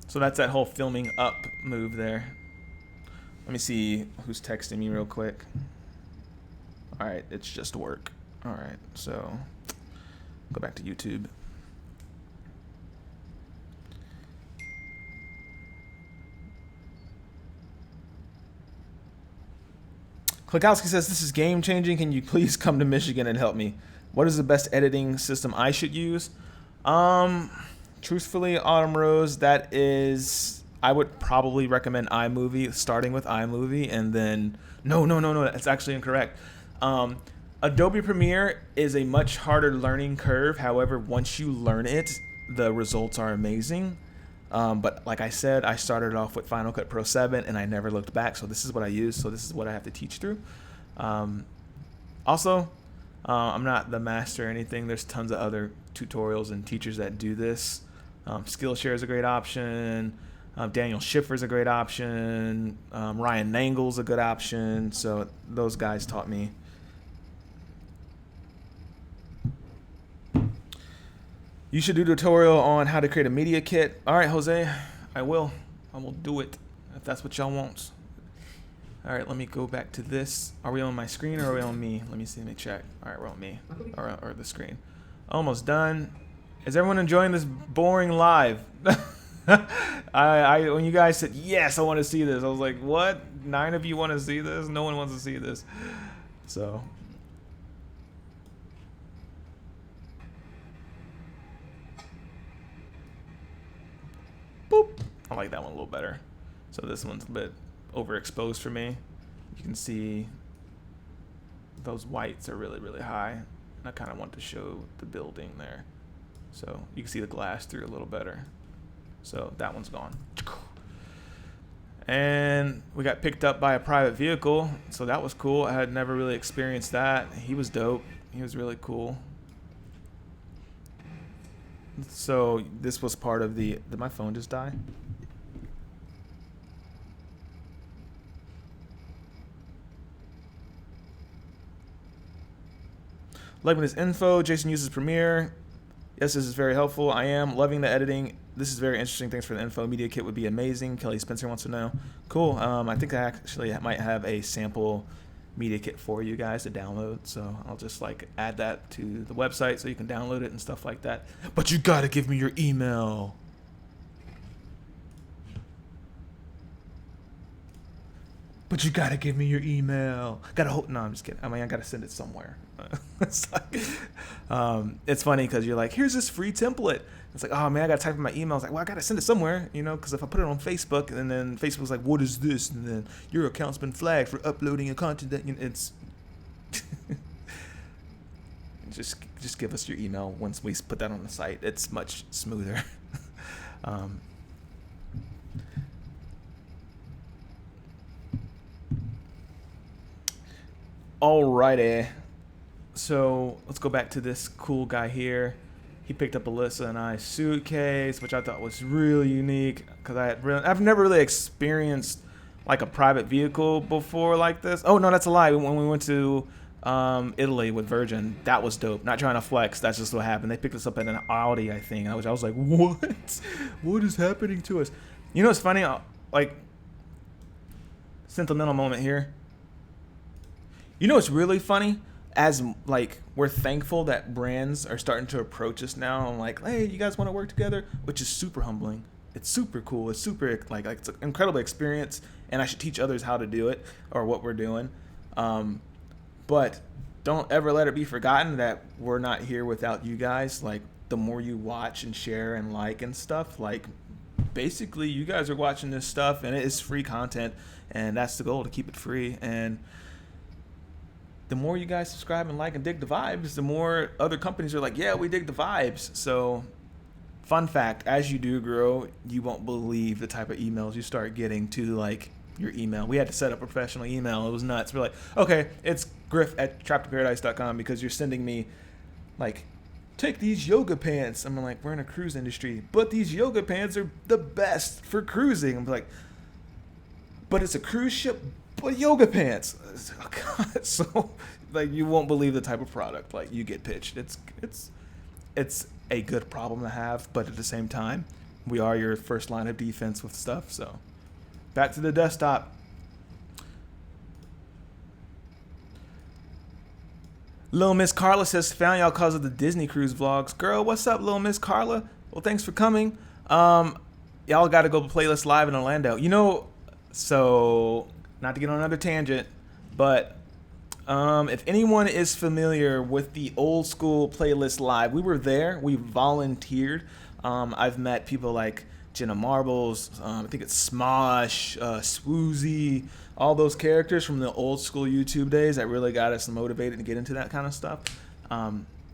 So that's that whole filming up move there. Let me see who's texting me real quick. All right, it's just work. All right, so go back to YouTube. Klikowski says, this is game changing. Can you please come to Michigan and help me? What is the best editing system I should use? Truthfully, Autumn Rose, I would probably recommend iMovie, starting with iMovie, and then, no, that's actually incorrect. Adobe Premiere is a much harder learning curve. However, once you learn it, the results are amazing. But like I said, I started off with Final Cut Pro 7, and I never looked back, so this is what I use, so this is what I have to teach through. Also, I'm not the master or anything. There's tons of other tutorials and teachers that do this. Skillshare is a great option. Daniel Schiffer's a great option. Ryan Nangle's a good option. So those guys taught me. You should do a tutorial on how to create a media kit. All right, Jose, I will do it if that's what y'all want. All right, let me go back to this. Are we on my screen or are we on me? Let me check. All right, we're on me or the screen. Almost done. Is everyone enjoying this boring live? When you guys said, yes, I want to see this, I was like, what? 9 of you want to see this? No one wants to see this. So. Boop. I like that one a little better. So this one's a bit overexposed for me. You can see those whites are really, really high. And I kind of want to show the building there. So you can see the glass through a little better. So that one's gone. And we got picked up by a private vehicle. So that was cool. I had never really experienced that. He was dope. He was really cool. So this was part of the... Did my phone just die? Liking this info. Jason uses Premiere. Yes, this is very helpful. I am loving the editing. This is very interesting. Thanks for the info. Media kit would be amazing. Kelly Spencer wants to know. Cool. I think I actually might have a sample media kit for you guys to download. So I'll just like add that to the website so you can download it and stuff like that. But you got to give me your email. but you gotta give me your email. Gotta hold. No, I'm just kidding. I mean, I gotta send it somewhere. It's like, it's funny because you're like, here's this free template. It's like, oh man, I gotta type in my email. It's like, well, I gotta send it somewhere, you know, because if I put it on Facebook and then Facebook's like, what is this? And then your account's been flagged for uploading a content that it's. Just give us your email once we put that on the site. It's much smoother. Alrighty. So let's go back to this cool guy here. He picked up Alyssa and I's suitcase, which I thought was really unique because I've never really experienced like a private vehicle before like this. Oh no, that's a lie. When we went to Italy with Virgin, that was dope. Not trying to flex, that's just what happened. They picked us up at an Audi, I think. I was like, what is happening to us? You know what's funny? Like, sentimental moment here. You know what's really funny? As like we're thankful that brands are starting to approach us now and like, hey, you guys want to work together, which is super humbling. It's super cool. It's super like it's an incredible experience, and I should teach others how to do it or what we're doing. But don't ever let it be forgotten that we're not here without you guys. Like, the more you watch and share and like and stuff, like basically you guys are watching this stuff and it is free content, and that's the goal, to keep it free. And the more you guys subscribe and like and dig the vibes, the more other companies are like, yeah, we dig the vibes. So fun fact, as you do grow, you won't believe the type of emails you start getting to like your email. We had to set up a professional email. It was nuts. We're like, okay, it's griff@trappedparadise.com because you're sending me like, take these yoga pants. I'm like, we're in a cruise industry, but these yoga pants are the best for cruising. I'm like, but it's a cruise ship, but yoga pants. Oh God. So like, you won't believe the type of product like you get pitched. It's a good problem to have, but at the same time, we are your first line of defense with stuff. So back to the desktop. Lil Miss Carla says, found y'all cause of the Disney cruise vlogs. Girl, what's up, Lil Miss Carla? Well, thanks for coming. Y'all got to go playlist live in Orlando. You know, so not to get on another tangent, but if anyone is familiar with the old school playlist live, we were there. We volunteered. I've met people like Jenna Marbles. I think it's Smosh, Swoozy, all those characters from the old school YouTube days that really got us motivated to get into that kind of stuff.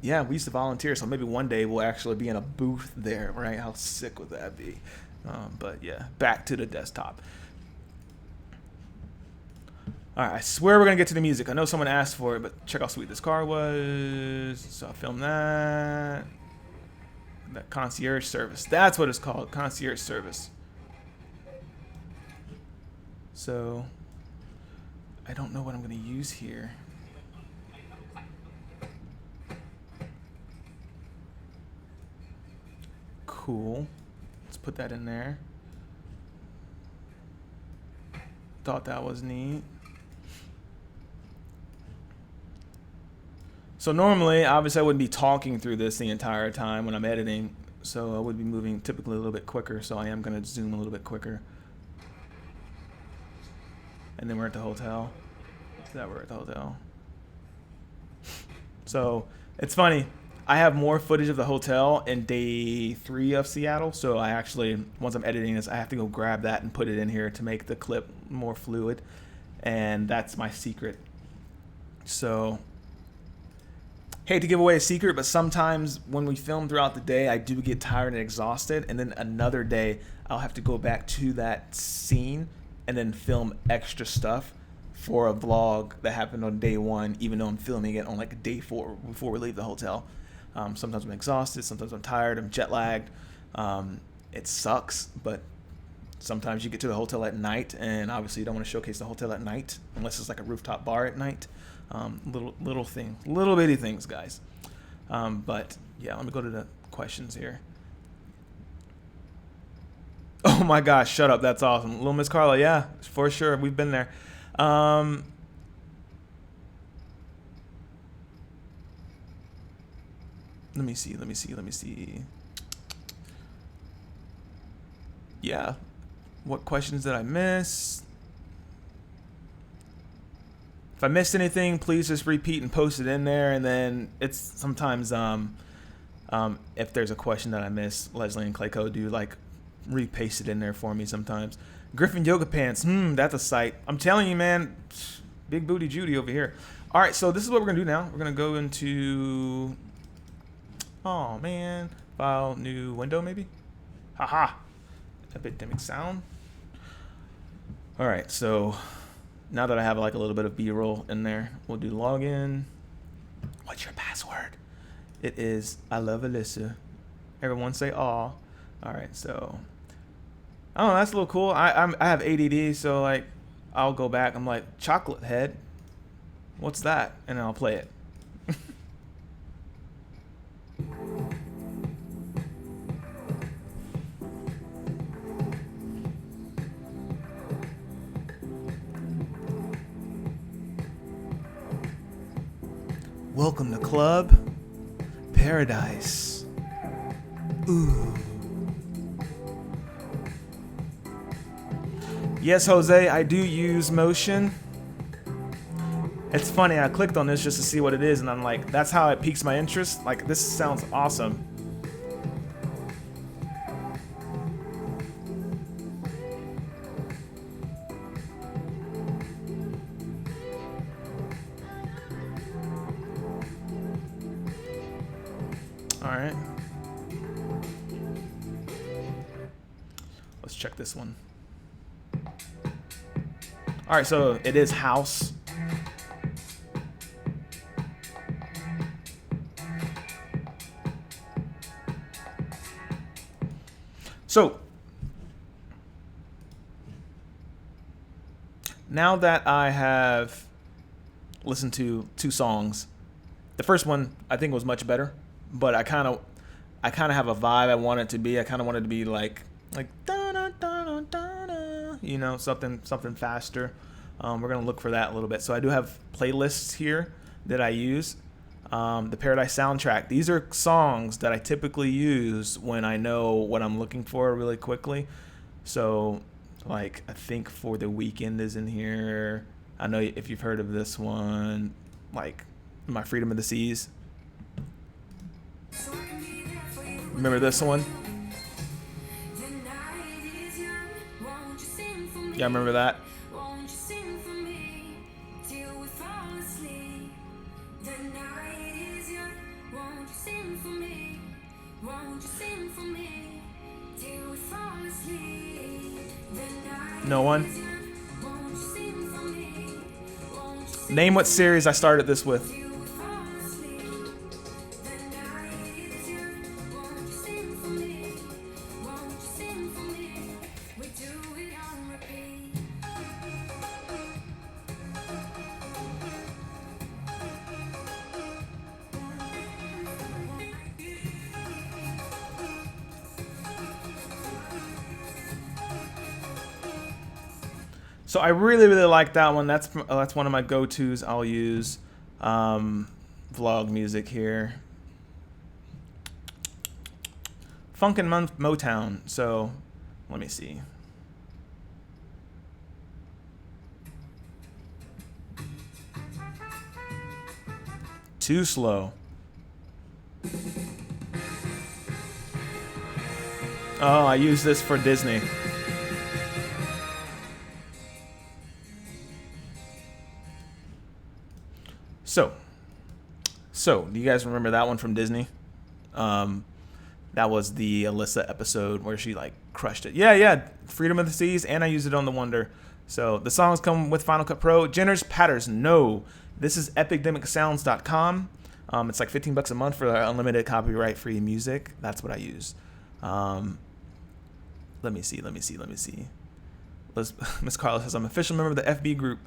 Yeah, we used to volunteer, so maybe one day we'll actually be in a booth there, right? How sick would that be? But yeah, back to the desktop. All right, I swear we're going to get to the music. I know someone asked for it, but check how sweet this car was. So I filmed that. That concierge service. That's what it's called, concierge service. So I don't know what I'm going to use here. Cool. Let's put that in there. Thought that was neat. So normally, obviously, I wouldn't be talking through this the entire time when I'm editing. So I would be moving typically a little bit quicker. So I am going to zoom a little bit quicker. And then we're at the hotel. We're at the hotel. So it's funny. I have more footage of the hotel in day 3 of Seattle. So I actually, once I'm editing this, I have to go grab that and put it in here to make the clip more fluid. And that's my secret. So hate to give away a secret, but sometimes when we film throughout the day, I do get tired and exhausted. And then another day, I'll have to go back to that scene and then film extra stuff for a vlog that happened on day 1, even though I'm filming it on like day 4 before we leave the hotel. Sometimes I'm exhausted, sometimes I'm tired, I'm jet lagged. It sucks, but sometimes you get to the hotel at night, and obviously you don't want to showcase the hotel at night unless it's like a rooftop bar at night. Little things, little bitty things, guys. But yeah, let me go to the questions here. Oh my gosh, shut up, that's awesome. Little Miss Carla, yeah, for sure, we've been there. Let me see. Yeah, what questions did I miss? If I missed anything, please just repeat and post it in there. And then it's sometimes if there's a question that I miss, Leslie and Clayco do like repaste it in there for me sometimes. Griffin yoga pants, that's a sight. I'm telling you, man, big booty Judy over here. All right, so this is what we're gonna do now. We're gonna go into, oh man, file, new window maybe. Haha, epidemic sound. All right, so now that I have like a little bit of B-roll in there, we'll do login. What's your password? It is I love Alyssa. Everyone say aw. All right, so oh, that's a little cool. I have ADD, so like I'll go back. I'm like chocolate head. What's that? And I'll play it. Welcome to Club Paradise. Ooh. Yes, Jose, I do use motion. It's funny, I clicked on this just to see what it is, and I'm like, that's how it piques my interest. Like, this sounds awesome. All right. Let's check this one. All right, so it is house. So now that I have listened to 2 songs, the first one I think was much better, but I kind of have a vibe I want it to be. I kind of want it to be like da da da da da, you know, something faster. We're gonna look for that a little bit. So I do have playlists here that I use. The Paradise soundtrack. These are songs that I typically use when I know what I'm looking for really quickly. So, like, I think For the Weekend is in here. I know if you've heard of this one, like My Freedom of the Seas. Remember this one? Yeah, remember that? No one? Name what series I started this with. So I really like that one. That's one of my go-tos. I'll use vlog music here. Funk and Motown. So let me see. Too slow. Oh, I use this for Disney. So, do you guys remember that one from Disney? That was the Alyssa episode where she like crushed it. Yeah, Freedom of the Seas, and I use it on the Wonder. So the songs come with Final Cut Pro. Jenner's Patterns, no. This is epidemicsounds.com. It's like $15 a month for unlimited copyright-free music. That's what I use. Let me see. Miss Carla says, I'm an official member of the FB group.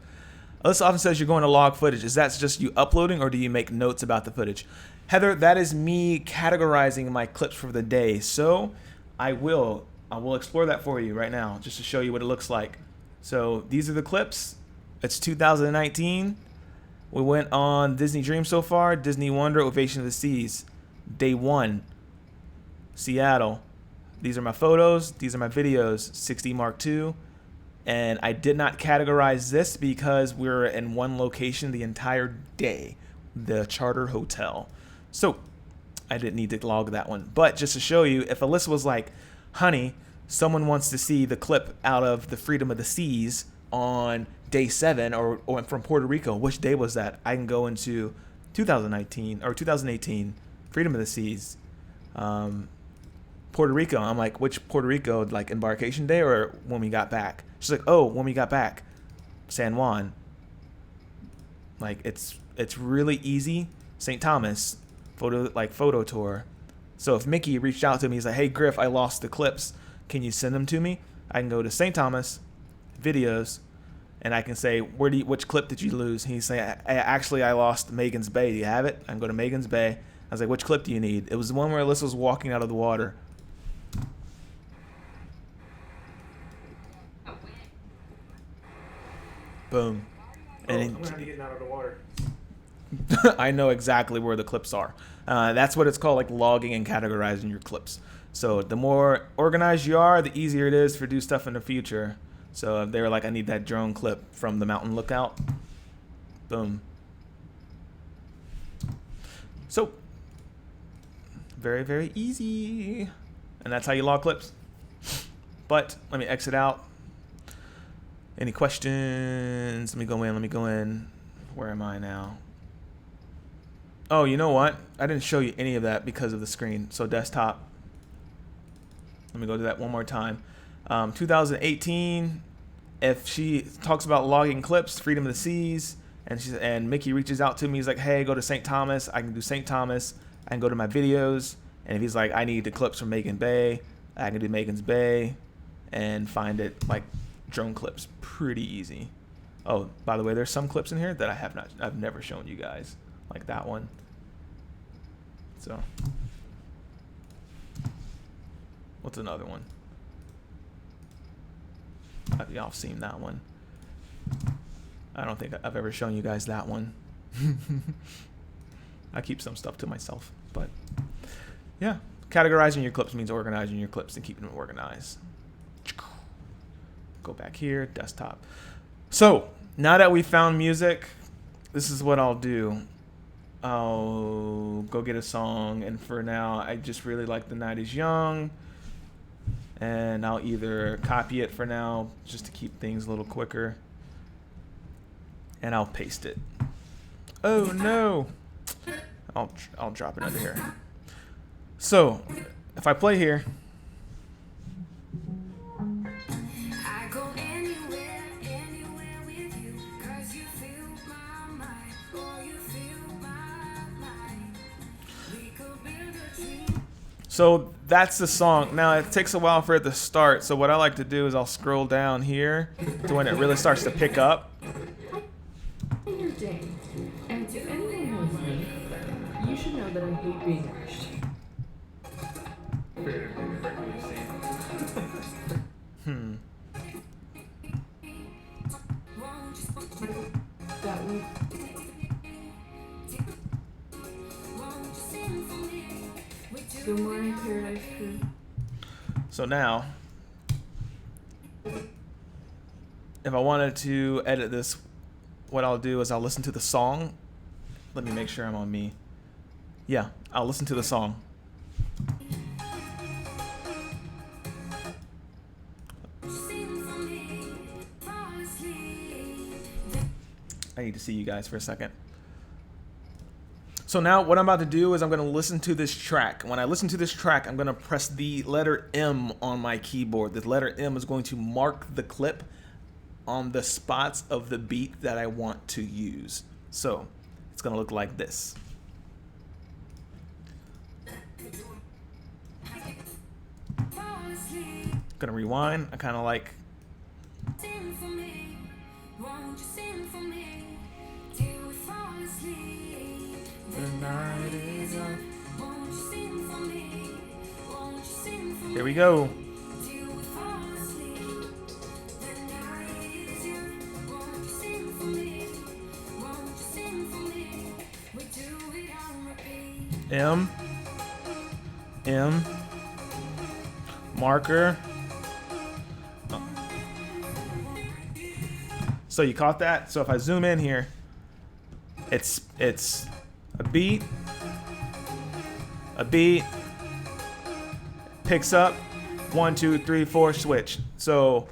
Alyssa often says you're going to log footage. Is that just you uploading, or do you make notes about the footage? Heather, that is me categorizing my clips for the day. So I will explore that for you right now, just to show you what it looks like. So these are the clips. It's 2019. We went on Disney Dream so far, Disney Wonder, Ovation of the Seas. Day 1, Seattle. These are my photos. These are my videos. 6D Mark II. And I did not categorize this because we were in one location the entire day, the Charter Hotel. So I didn't need to log that one. But just to show you, if Alyssa was like, honey, someone wants to see the clip out of the Freedom of the Seas on day 7 or from Puerto Rico, which day was that? I can go into 2019 or 2018, Freedom of the Seas, Puerto Rico. I'm like, which Puerto Rico, like embarkation day or when we got back? She's like, oh, when we got back, San Juan. Like it's really easy. St. Thomas, photo tour. So if Mickey reached out to me, he's like, hey Griff, I lost the clips. Can you send them to me? I can go to St. Thomas, videos, and I can say, which clip did you lose? He's say, actually I lost Megan's Bay. Do you have it? I can go to Megan's Bay. I was like, which clip do you need? It was the one where Alyssa was walking out of the water. Boom. And I'm gonna be getting out of the water. I know exactly where the clips are. That's what it's called, like logging and categorizing your clips. So the more organized you are, the easier it is for do stuff in the future. So if they were like, I need that drone clip from the mountain lookout, boom. So very, very easy. And that's how you log clips. But let me exit out. Any questions? Let me go in. Where am I now? Oh, you know what? I didn't show you any of that because of the screen. So desktop. Let me go to that one more time. 2018. If she talks about logging clips, Freedom of the Seas, and Mickey reaches out to me, he's like, hey, go to St. Thomas. I can do St. Thomas. I can go to my videos. And if he's like, I need the clips from Megan Bay, I can do Megan's Bay and find it like drone clips. Pretty easy. Oh, by the way, there's some clips in here that I've never shown you guys, like that one. So what's another one? Y'all have seen that one. I don't think I've ever shown you guys that one. I keep some stuff to myself, but yeah, categorizing your clips means organizing your clips and keeping them organized. Go back here, desktop. So now that we found music, this is what I'll do. I'll go get a song, and for now, I just really like The Night Is Young, and I'll either copy it for now just to keep things a little quicker, and I'll paste it. Oh no! I'll drop it under here. So if I play here. So that's the song. Now it takes a while for it to start. So what I like to do is I'll scroll down here to when it really starts to pick up. Your day. And to anyone who knows me, you should know that I hate being rushed. That we. Good morning, Paradise Crew. So now, if I wanted to edit this, what I'll do is I'll listen to the song. Let me make sure I'm on me. Yeah, I'll listen to the song. I need to see you guys for a second. So now what I'm about to do is I'm going to listen to this track. When I listen to this track, I'm going to press the letter M on my keyboard. The letter M is going to mark the clip on the spots of the beat that I want to use. So it's going to look like this. Going to rewind. I kind of like... Here we go. M, marker. So you caught that? So if I zoom in here, it's a beat, picks up, 1, 2, 3, 4, switch. So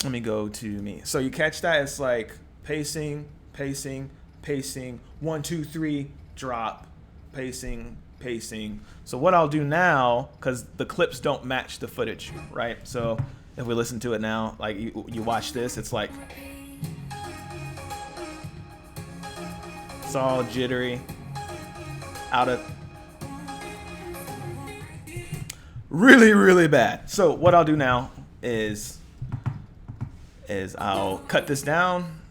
let me go to me. So you catch that? It's like pacing, 1, 2, 3, drop, pacing. So what I'll do now, because the clips don't match the footage, right? So if we listen to it now, like you watch this, it's like it's all jittery, out of really bad. So what I'll do now is I'll cut this down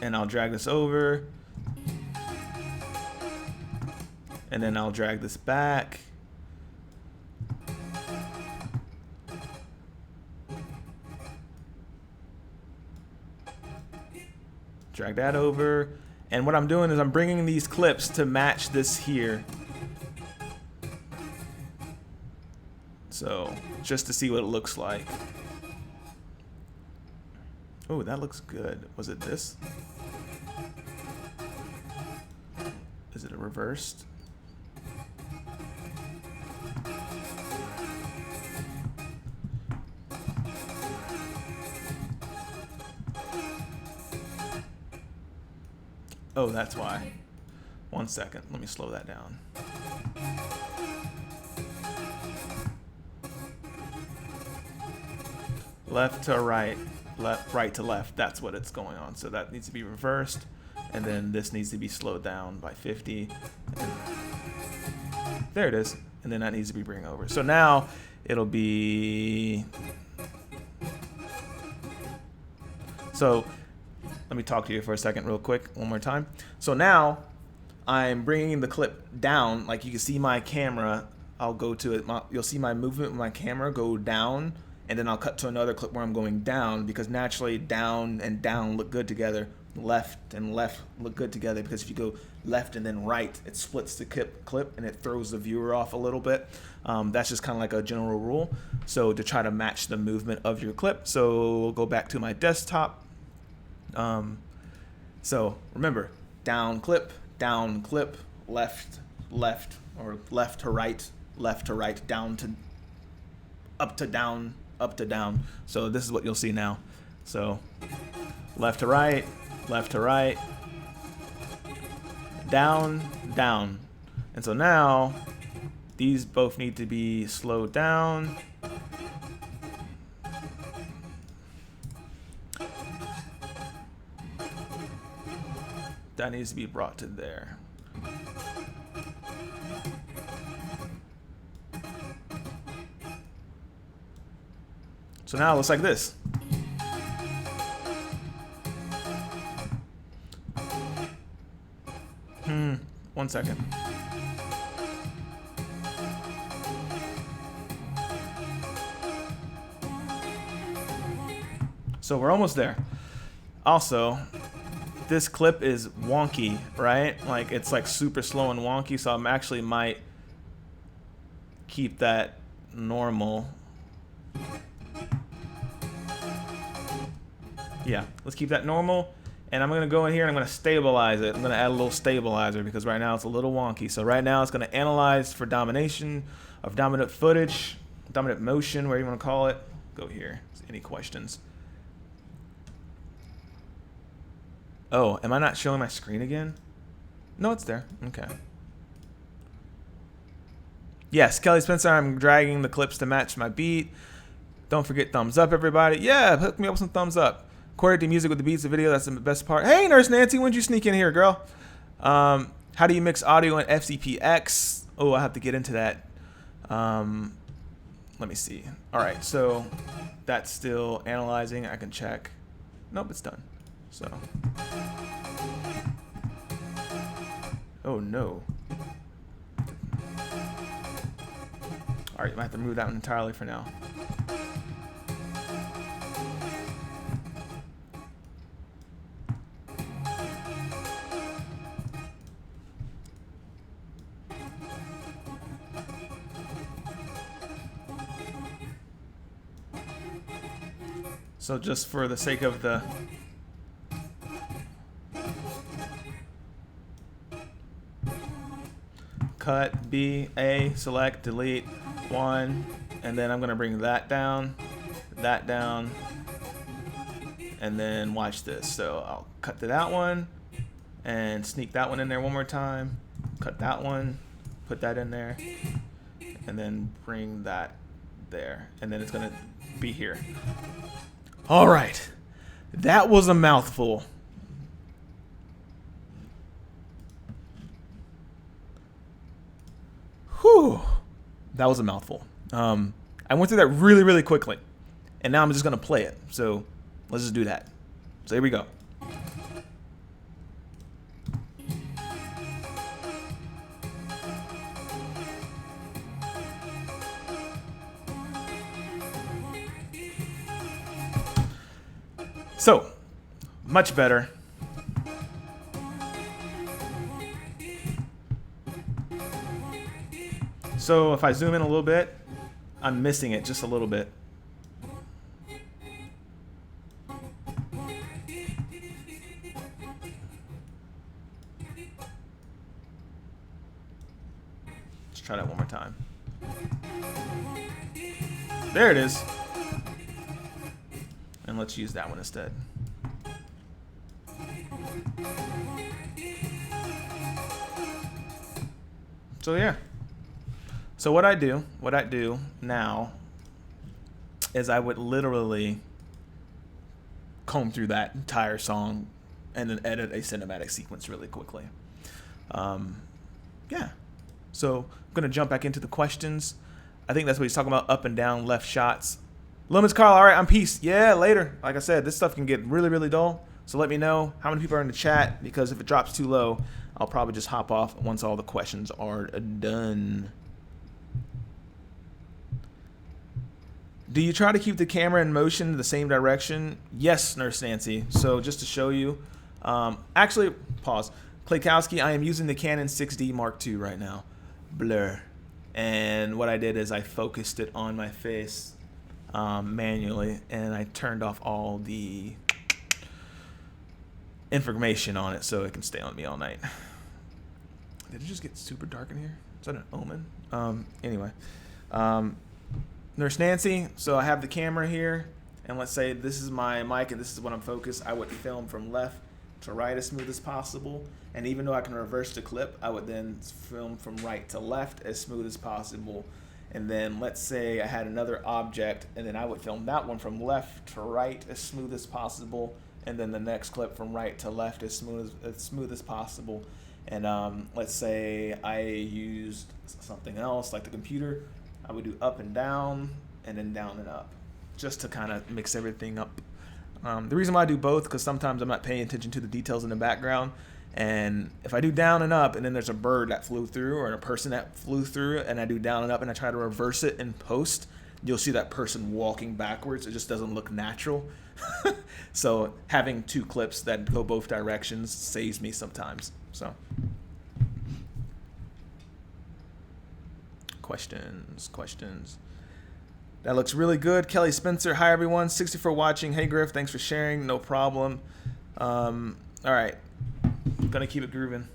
and I'll drag this over, and then I'll drag this back. Drag that over. And what I'm doing is I'm bringing these clips to match this here. So just to see what it looks like. Oh, that looks good. Was it this? Is it a reversed? Oh, that's why. 1 second. Let me slow that down. Left to right, right to left. That's what it's going on. So that needs to be reversed. And then this needs to be slowed down by 50. And there it is. And then that needs to be bring over. So now it'll be... So let me talk to you for a second real quick, one more time. So now I'm bringing the clip down. Like you can see my camera, I'll go to it. You'll see my movement with my camera go down, and then I'll cut to another clip where I'm going down, because naturally down and down look good together. Left and left look good together, because if you go left and then right, it splits the clip and it throws the viewer off a little bit. That's just kind of like a general rule. So to try to match the movement of your clip. So we'll go back to my desktop. So remember, down clip, left, or left to right, down to up to down. So this is what you'll see now. So left to right, down. And so now these both need to be slowed down. That needs to be brought to there. So now it looks like this. One second. So we're almost there. Also, this clip is wonky, right? Like it's like super slow and wonky, so I'm actually might keep that normal. Yeah, let's keep that normal. And I'm gonna go in here and I'm gonna stabilize it. I'm gonna add a little stabilizer because right now it's a little wonky. So right now it's gonna analyze for domination of dominant footage, dominant motion, whatever you wanna call it. Go here. Any questions? Oh, am I not showing my screen again? No, it's there. Okay. Yes, Kelly Spencer, I'm dragging the clips to match my beat. Don't forget thumbs up, everybody. Yeah, hook me up with some thumbs up. Coordinate the music with the beats of the video. That's the best part. Hey, Nurse Nancy, when'd you sneak in here, girl? How do you mix audio and FCPX? Oh, I have to get into that. Let me see. All right, so that's still analyzing. I can check. Nope, it's done. So. Oh, no. All right, I have to remove that one entirely for now. So just for the sake of the cut, B, A, select, delete, 1, and then I'm gonna bring that down, and then watch this. So I'll cut to that one and sneak that one in there one more time, cut that one, put that in there, and then bring that there, and then it's gonna be here. All right, that was a mouthful. Whew, that was a mouthful. I went through that really, really quickly, and now I'm just gonna play it. So let's just do that. So here we go. So, much better. So if I zoom in a little bit, I'm missing it just a little bit. Let's try that one more time. There it is. And let's use that one instead. So yeah. So what I do now is I would literally comb through that entire song and then edit a cinematic sequence really quickly. Yeah. So I'm gonna jump back into the questions. I think that's what he's talking about, up and down left shots. Lumens Carl, all right, I'm peace. Yeah, later. Like I said, this stuff can get really, really dull. So let me know how many people are in the chat, because if it drops too low, I'll probably just hop off once all the questions are done. Do you try to keep the camera in motion in the same direction? Yes, Nurse Nancy. So just to show you, actually, pause. Klaykowski, I am using the Canon 6D Mark II right now. Blur. And what I did is I focused it on my face manually, and I turned off all the information on it so it can stay on me all night. Did it just get super dark in here? Is that an omen? Anyway. Nurse Nancy, so I have the camera here, and let's say this is my mic and this is when I'm focused. I would film from left to right as smooth as possible, and even though I can reverse the clip, I would then film from right to left as smooth as possible. And then let's say I had another object, and then I would film that one from left to right as smooth as possible, and then the next clip from right to left as smooth as possible. And let's say I used something else like the computer, I would do up and down, and then down and up, just to kind of mix everything up. The reason why I do both, because sometimes I'm not paying attention to the details in the background, and if I do down and up, and then there's a bird that flew through, or a person that flew through, and I do down and up, and I try to reverse it in post, you'll see that person walking backwards. It just doesn't look natural. So having two clips that go both directions saves me sometimes. So questions. That looks really good. Kelly Spencer, hi everyone. 60 for watching. Hey Griff, thanks for sharing. No problem. All right, I'm gonna keep it grooving.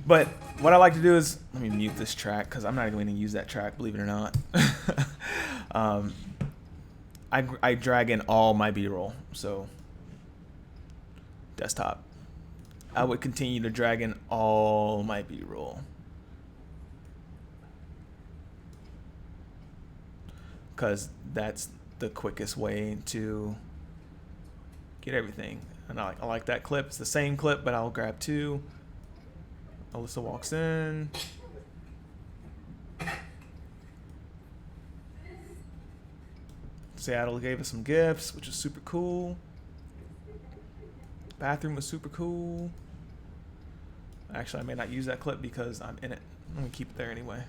But what I like to do is, let me mute this track because I'm not even going to use that track, believe it or not. I drag in all my B-roll, so desktop. I would continue to drag in all my B-roll. Because that's the quickest way to get everything. And I like that clip. It's the same clip, but I'll grab two. Alyssa walks in. Seattle gave us some gifts, which is super cool. Bathroom was super cool. Actually, I may not use that clip because I'm in it. I'm gonna keep it there anyway.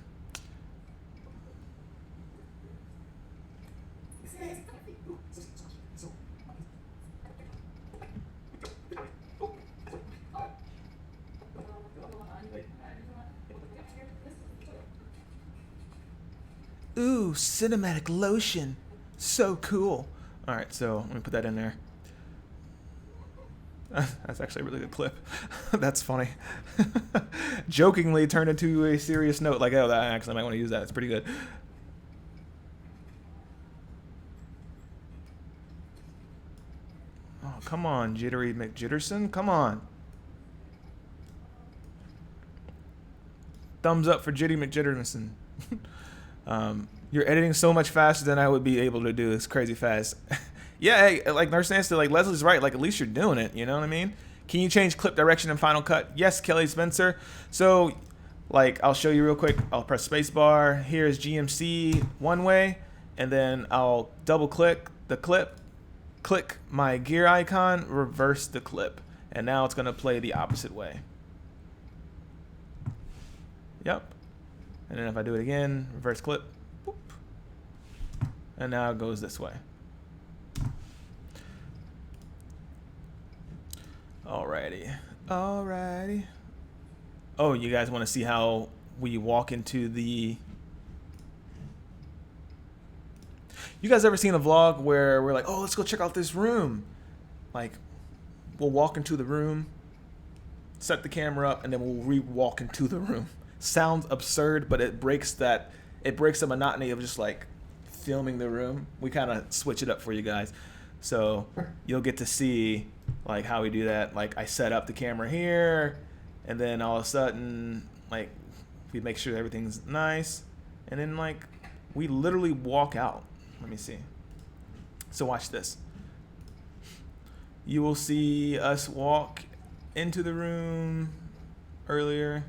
Ooh, cinematic lotion. So cool. All right, so let me put that in there. That's actually a really good clip. That's funny. Jokingly turned into a serious note. Like, oh, that actually might want to use that. It's pretty good. Oh, come on, Jittery McJitterson. Come on. Thumbs up for Jitty McJitterson. You're editing so much faster than I would be able to do. It's crazy fast. Yeah, hey, like Nurse Nancy, like Leslie's right. Like at least you're doing it. You know what I mean? Can you change clip direction in Final Cut? Yes, Kelly Spencer. So, like, I'll show you real quick. I'll press spacebar. Here's GMC one way, and then I'll double click the clip, click my gear icon, reverse the clip, and now it's gonna play the opposite way. Yep. And then if I do it again, reverse clip, boop, and now it goes this way. Alrighty. Oh, you guys want to see how we walk into the... You guys ever seen a vlog where we're like, oh, let's go check out this room? Like, we'll walk into the room, set the camera up, and then we'll re-walk into the room. Sounds absurd, but it breaks the monotony of just like filming the room. We kind of switch it up for you guys. So you'll get to see like how we do that. Like I set up the camera here, and then all of a sudden, like we make sure everything's nice, and then like we literally walk out. Let me see. So watch this. You will see us walk into the room earlier.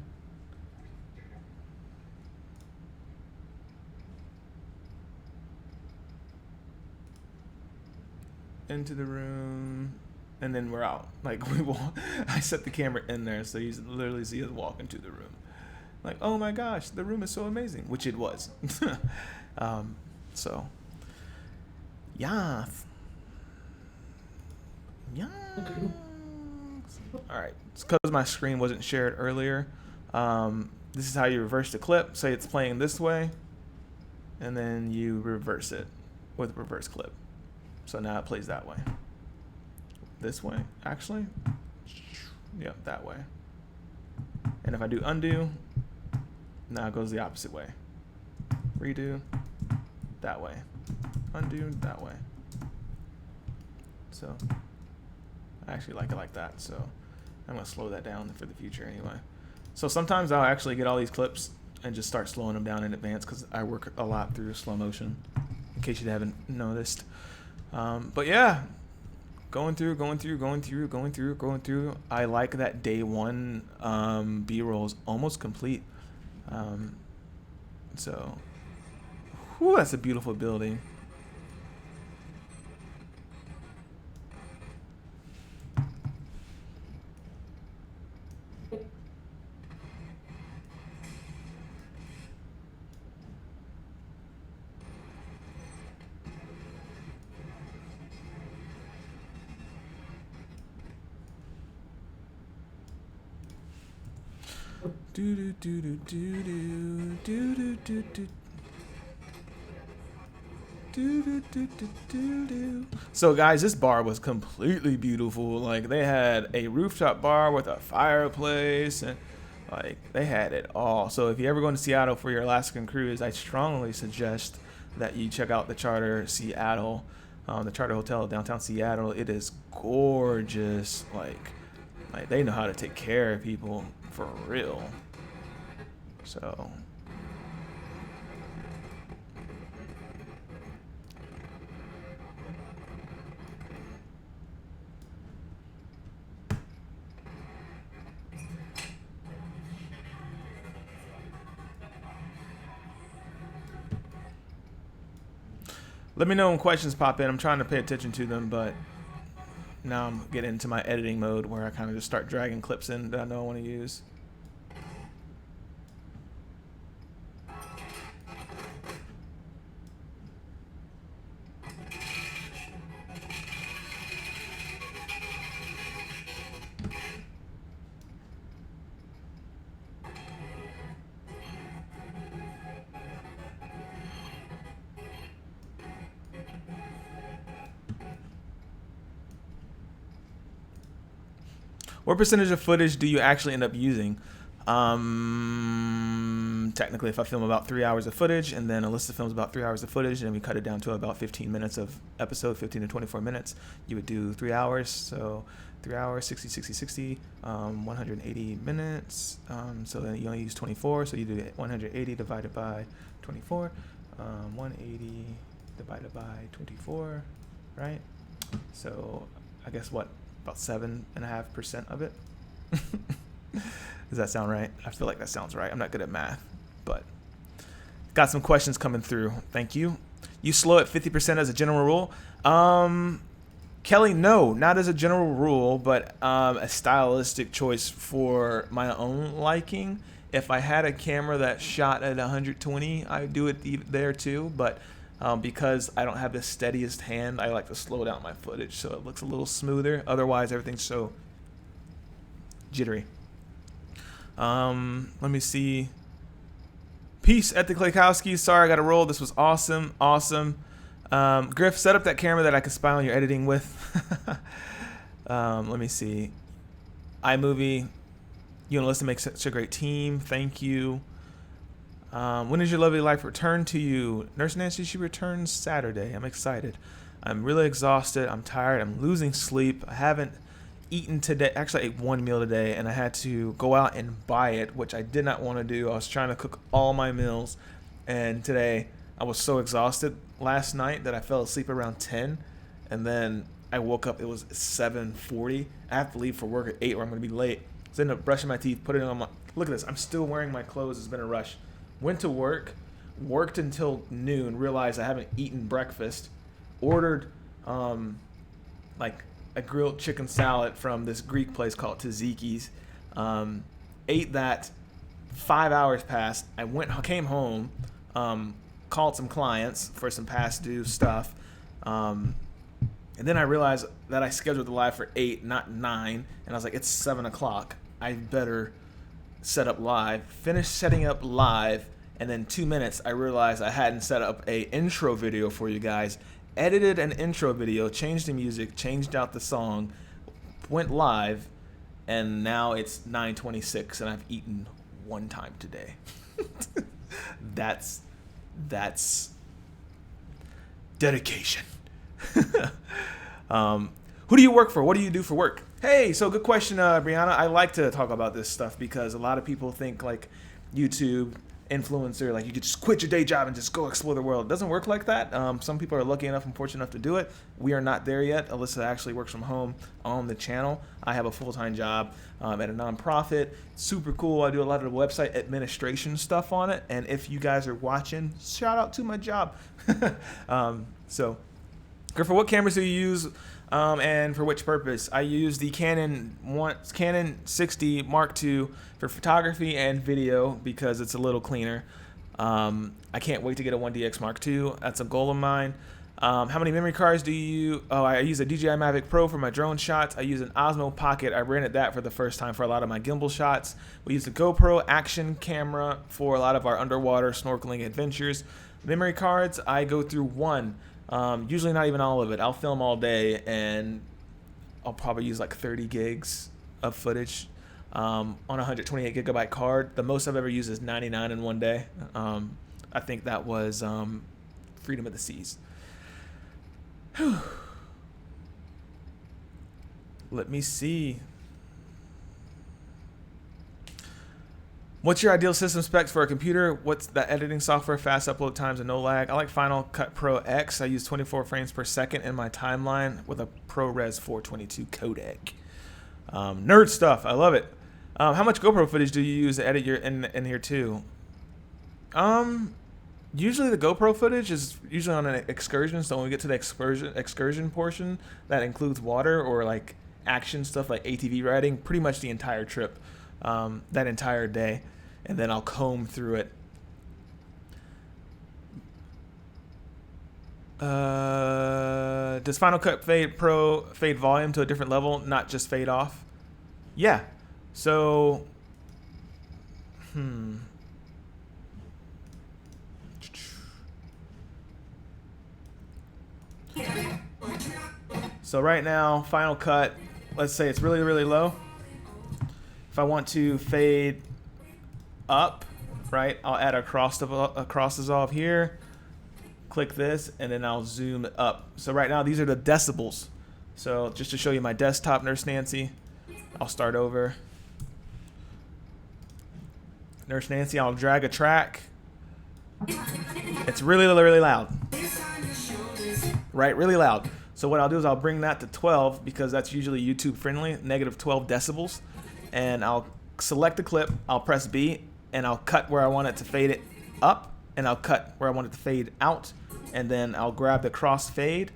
Into the room, and then we're out. Like we will. I set the camera in there, so you literally see us walk into the room. Like, oh my gosh, the room is so amazing, which it was. So, yeah. All right, it's because my screen wasn't shared earlier. This is how you reverse the clip. Say it's playing this way, and then you reverse it with reverse clip. So now it plays that way. This way, actually. Yep, that way. And if I do undo, now it goes the opposite way. Redo, that way. Undo, that way. So I actually like it like that. So I'm gonna slow that down for the future anyway. So sometimes I'll actually get all these clips and just start slowing them down in advance because I work a lot through slow motion, in case you haven't noticed. But yeah, going through. I like that day one B-roll is almost complete. So, whew, that's a beautiful building. So guys, this bar was completely beautiful. Like they had a rooftop bar with a fireplace, and like they had it all. So if you ever go to Seattle for your Alaskan cruise, I strongly suggest that you check out the Charter Seattle, the Charter Hotel downtown Seattle. It is gorgeous. Like they know how to take care of people for real. So let me know when questions pop in. I'm trying to pay attention to them, but now I'm getting into my editing mode where I kind of just start dragging clips in that I know I want to use. What percentage of footage do you actually end up using? Technically, if I film about 3 hours of footage, and then Alyssa films about 3 hours of footage, and we cut it down to about 15 minutes of episode, 15 to 24 minutes, you would do 3 hours. So 3 hours, 60, 60, 60, 180 minutes. So then you only use 24, so you do 180 divided by 24. 180 divided by 24, right? So I guess what, about 7.5% of it? Does that sound right? I feel like that sounds right. I'm not good at math, but got some questions coming through. Thank you. You slow at 50% as a general rule? Kelly, no, not as a general rule, but a stylistic choice for my own liking. If I had a camera that shot at 120, I would do it there too, but because I don't have the steadiest hand, I like to slow down my footage so it looks a little smoother. Otherwise, everything's so jittery. Let me see. Peace at the Klakowski. Sorry, I got to roll. This was awesome. Griff, set up that camera that I can spy on your editing with. Let me see. iMovie. You and Alyssa make such a great team. Thank you. When does your lovely life return to you? Nurse Nancy, she returns Saturday. I'm excited. I'm really exhausted. I'm tired. I'm losing sleep. I haven't eaten today. Actually, I ate one meal today, and I had to go out and buy it, which I did not want to do. I was trying to cook all my meals, and today I was so exhausted last night that I fell asleep around 10, and then I woke up. It was 7:40. I have to leave for work at 8 or I'm going to be late. So I ended up brushing my teeth, putting it on my... Look at this. I'm still wearing my clothes. It's been a rush. Went to work, worked until noon, realized I haven't eaten breakfast, ordered like a grilled chicken salad from this Greek place called Tzatziki's. Ate that. 5 hours passed. I came home, called some clients for some past due stuff, and then I realized that I scheduled the live for 8, not 9, and I was like, it's 7 o'clock. I better set up live. Finished setting up live, and then 2 minutes, I realized I hadn't set up a intro video for you guys. Edited an intro video, changed the music, changed out the song, went live, and now it's 9:26, and I've eaten one time today. That's dedication. Who do you work for? What do you do for work? Hey, so good question, Brianna. I like to talk about this stuff because a lot of people think like YouTube influencer, like you could just quit your day job and just go explore the world. It doesn't work like that. Some people are lucky enough and fortunate enough to do it. We are not there yet. Alyssa actually works from home on the channel. I have a full-time job at a nonprofit. Super cool. I do a lot of the website administration stuff on it. And if you guys are watching, shout out to my job. So, Griff, what cameras do you use? And for which purpose? I use the Canon 60 Mark II for photography and video because it's a little cleaner. I can't wait to get a 1DX Mark II. That's a goal of mine. How many memory cards do you use? Oh, I use a DJI Mavic Pro for my drone shots. I use an Osmo Pocket. I rented that for the first time for a lot of my gimbal shots. We use the GoPro action camera for a lot of our underwater snorkeling adventures. Memory cards, I go through one. Usually not even all of it. I'll film all day and I'll probably use like 30 gigs of footage on a 128 gigabyte card. The most I've ever used is 99 in one day. I think that was Freedom of the Seas. Whew. Let me see. What's your ideal system specs for a computer? What's the editing software, fast upload times, and no lag? I like Final Cut Pro X. I use 24 frames per second in my timeline with a ProRes 422 codec. Nerd stuff. I love it. How much GoPro footage do you use to edit your in here too? Usually the GoPro footage is usually on an excursion. So when we get to the excursion portion, that includes water or like action stuff like ATV riding, pretty much the entire trip, that entire day. And then I'll comb through it. Does Final Cut Pro fade volume to a different level, not just fade off? Yeah. So, So right now, Final Cut, let's say it's really, really low. If I want to fade up, right, I'll add a cross dissolve here. Click this, and then I'll zoom up. So right now, these are the decibels. So just to show you my desktop, Nurse Nancy, I'll start over. Nurse Nancy, I'll drag a track. It's really, really loud. Right, really loud. So what I'll do is I'll bring that to 12 because that's usually YouTube friendly, negative 12 decibels. And I'll select the clip, I'll press B, and I'll cut where I want it to fade it up, and I'll cut where I want it to fade out. And then I'll grab the cross fade,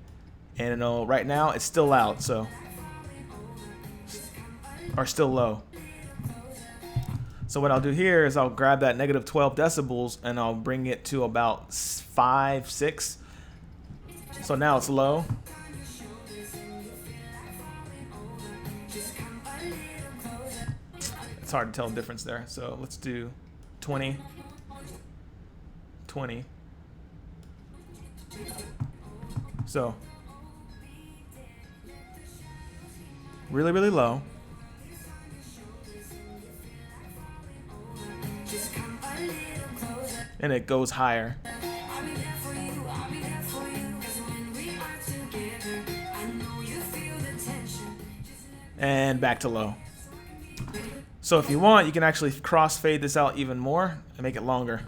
and right now it's still loud, so, or still low. So what I'll do here is I'll grab that negative 12 decibels and I'll bring it to about 5, 6. So now it's low. It's hard to tell the difference there. So let's do 20, 20. So really, really low. And it goes higher. And back to low. So if you want, you can actually crossfade this out even more and make it longer.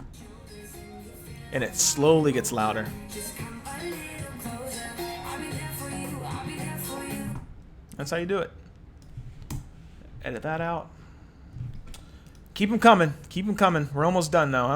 And it slowly gets louder. That's how you do it. Edit that out. Keep them coming. Keep them coming. We're almost done now,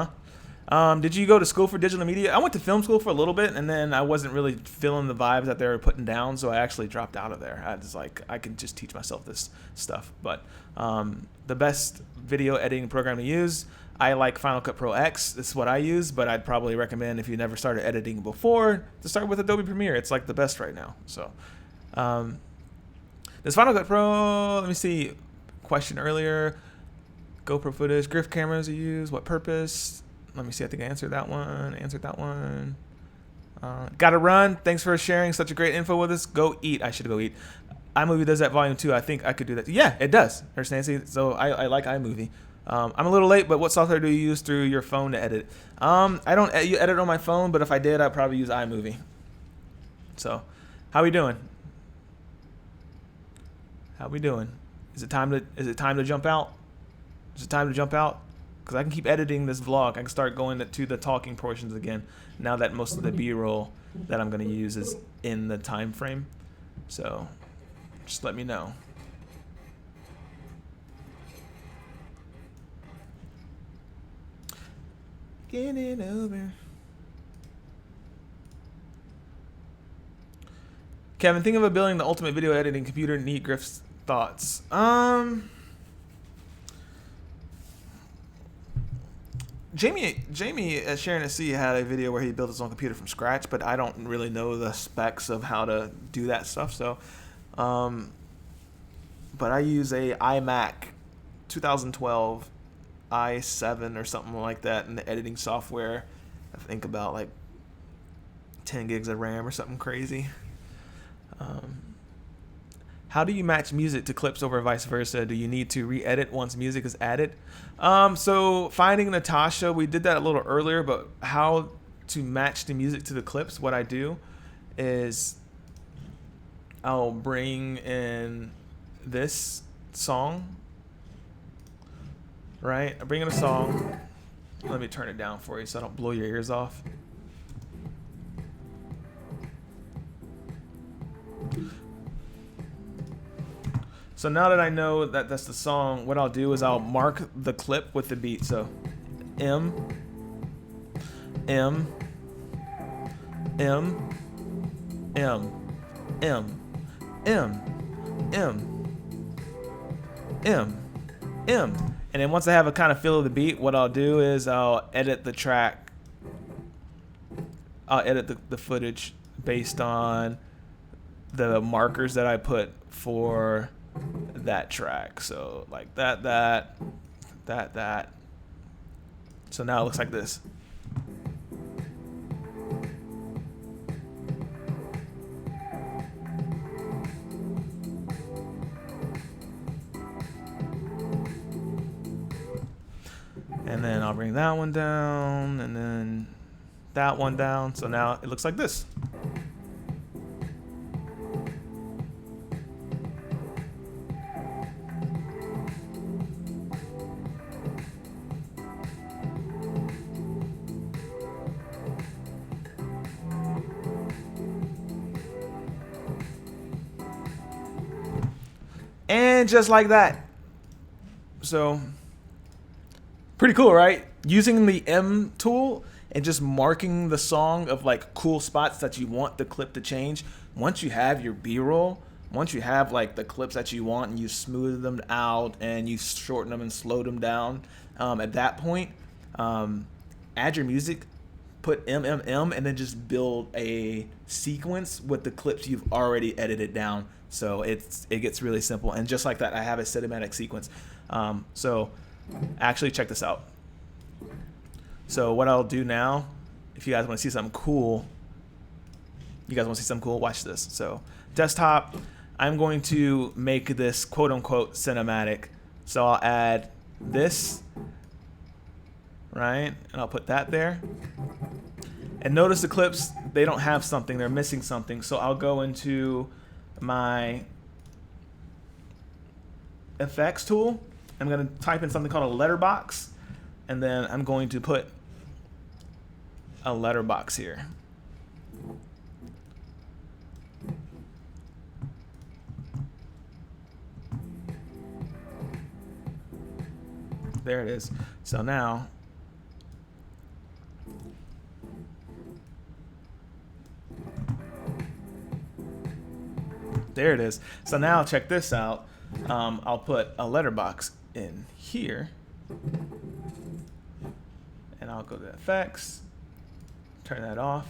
huh? Did you go to school for digital media? I went to film school for a little bit, and then I wasn't really feeling the vibes that they were putting down, so I actually dropped out of there. I was like, I can just teach myself this stuff. But the best video editing program to use, I like Final Cut Pro X. This is what I use, but I'd probably recommend if you never started editing before to start with Adobe Premiere. It's like the best right now. So this Final Cut Pro, let me see, question earlier. GoPro footage, Griff cameras you use, what purpose? Let me see, I think I answered that one. Gotta run. Thanks for sharing such a great info with us. Go eat. I should go eat. iMovie does that volume 2. I think I could do that. Yeah, it does. Nurse Nancy. So I like iMovie. I'm a little late, but what software do you use through your phone to edit? I don't edit on my phone, but if I did, I'd probably use iMovie. So, how we doing? How we doing? Is it time to jump out? Is it time to jump out? Because I can keep editing this vlog. I can start going to the talking portions again now that most of the B-roll that I'm going to use is in the time frame. So just let me know. Get it over. Kevin, think of building the ultimate video editing computer. Neat Griff's thoughts. Jamie at Sharon at Sea had a video where he built his own computer from scratch, but I don't really know the specs of how to do that stuff. So, but I use a iMac 2012 i7 or something like that in the editing software. I think about like 10 gigs of RAM or something crazy. How do you match music to clips over vice versa? Do you need to re-edit once music is added? So finding Natasha, we did that a little earlier, but how to match the music to the clips, what I do is I'll bring in this song, right? I bring in a song. Let me turn it down for you so I don't blow your ears off. So now that I know that that's the song, what I'll do is I'll mark the clip with the beat. So M, M, M, M, M, M, M, M, M. And then once I have a kind of feel of the beat, what I'll do is I'll edit the track. I'll edit the footage based on the markers that I put for that track. So like that. So now it looks like this. And then I'll bring that one down, and then that one down. So now it looks like this. And just like that. So pretty cool, right? Using the M tool and just marking the song of like cool spots that you want the clip to change. Once you have your B-roll, once you have like the clips that you want and you smooth them out and you shorten them and slow them down, at that point, add your music, put MMM, and then just build a sequence with the clips you've already edited down. So it gets really simple. And just like that, I have a cinematic sequence. So actually check this out. So what I'll do now, if you guys want to see something cool, watch this. So desktop, I'm going to make this quote unquote cinematic. So I'll add this, right? And I'll put that there. And notice the clips, they don't have something, they're missing something. So I'll go into my effects tool. I'm going to type in something called a letterbox, and then I'm going to put a letterbox here. There it is. So now there it is. So now check this out. I'll put a letterbox in here, and I'll go to effects, turn that off,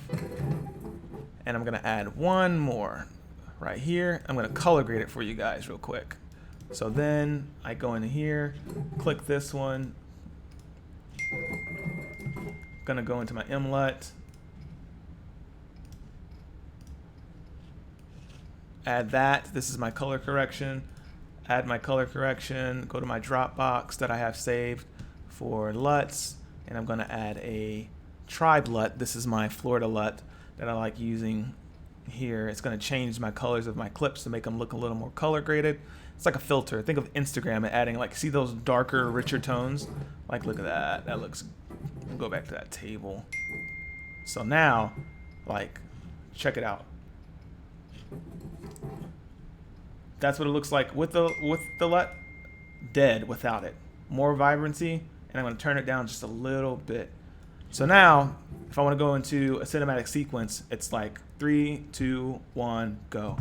and I'm gonna add one more right here. I'm gonna color grade it for you guys real quick. So then I go in here, click this one, gonna go into my MLUT, add that. This is my color correction. Add my color correction. Go to my Dropbox that I have saved for LUTs, and I'm going to add a tribe LUT. This is my Florida LUT that I like using here. It's going to change my colors of my clips to make them look a little more color graded. It's like a filter. Think of Instagram and adding, like, see those darker, richer tones? Like, look at that. That looks. We'll go back to that table. So now, like, check it out. That's what it looks like with the LUT, dead without it. More vibrancy, and I'm going to turn it down just a little bit. So now, if I want to go into a cinematic sequence, it's like 3, 2, 1, go.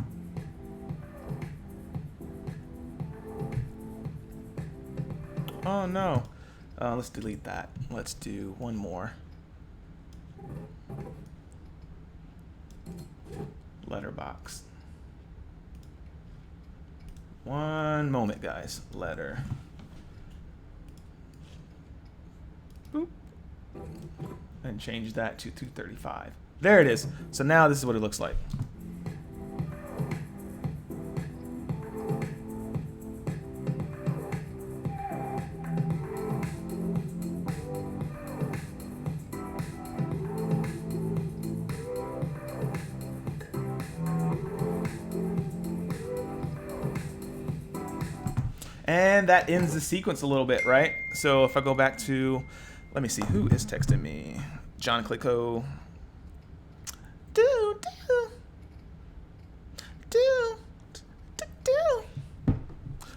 Oh no. Let's delete that. Let's do one more. Letterbox. One moment, guys. Letter. Boop. And change that to 235. There it is. So now this is what it looks like. And that ends the sequence a little bit, right? So if I go back to, let me see, who is texting me? John Clicko.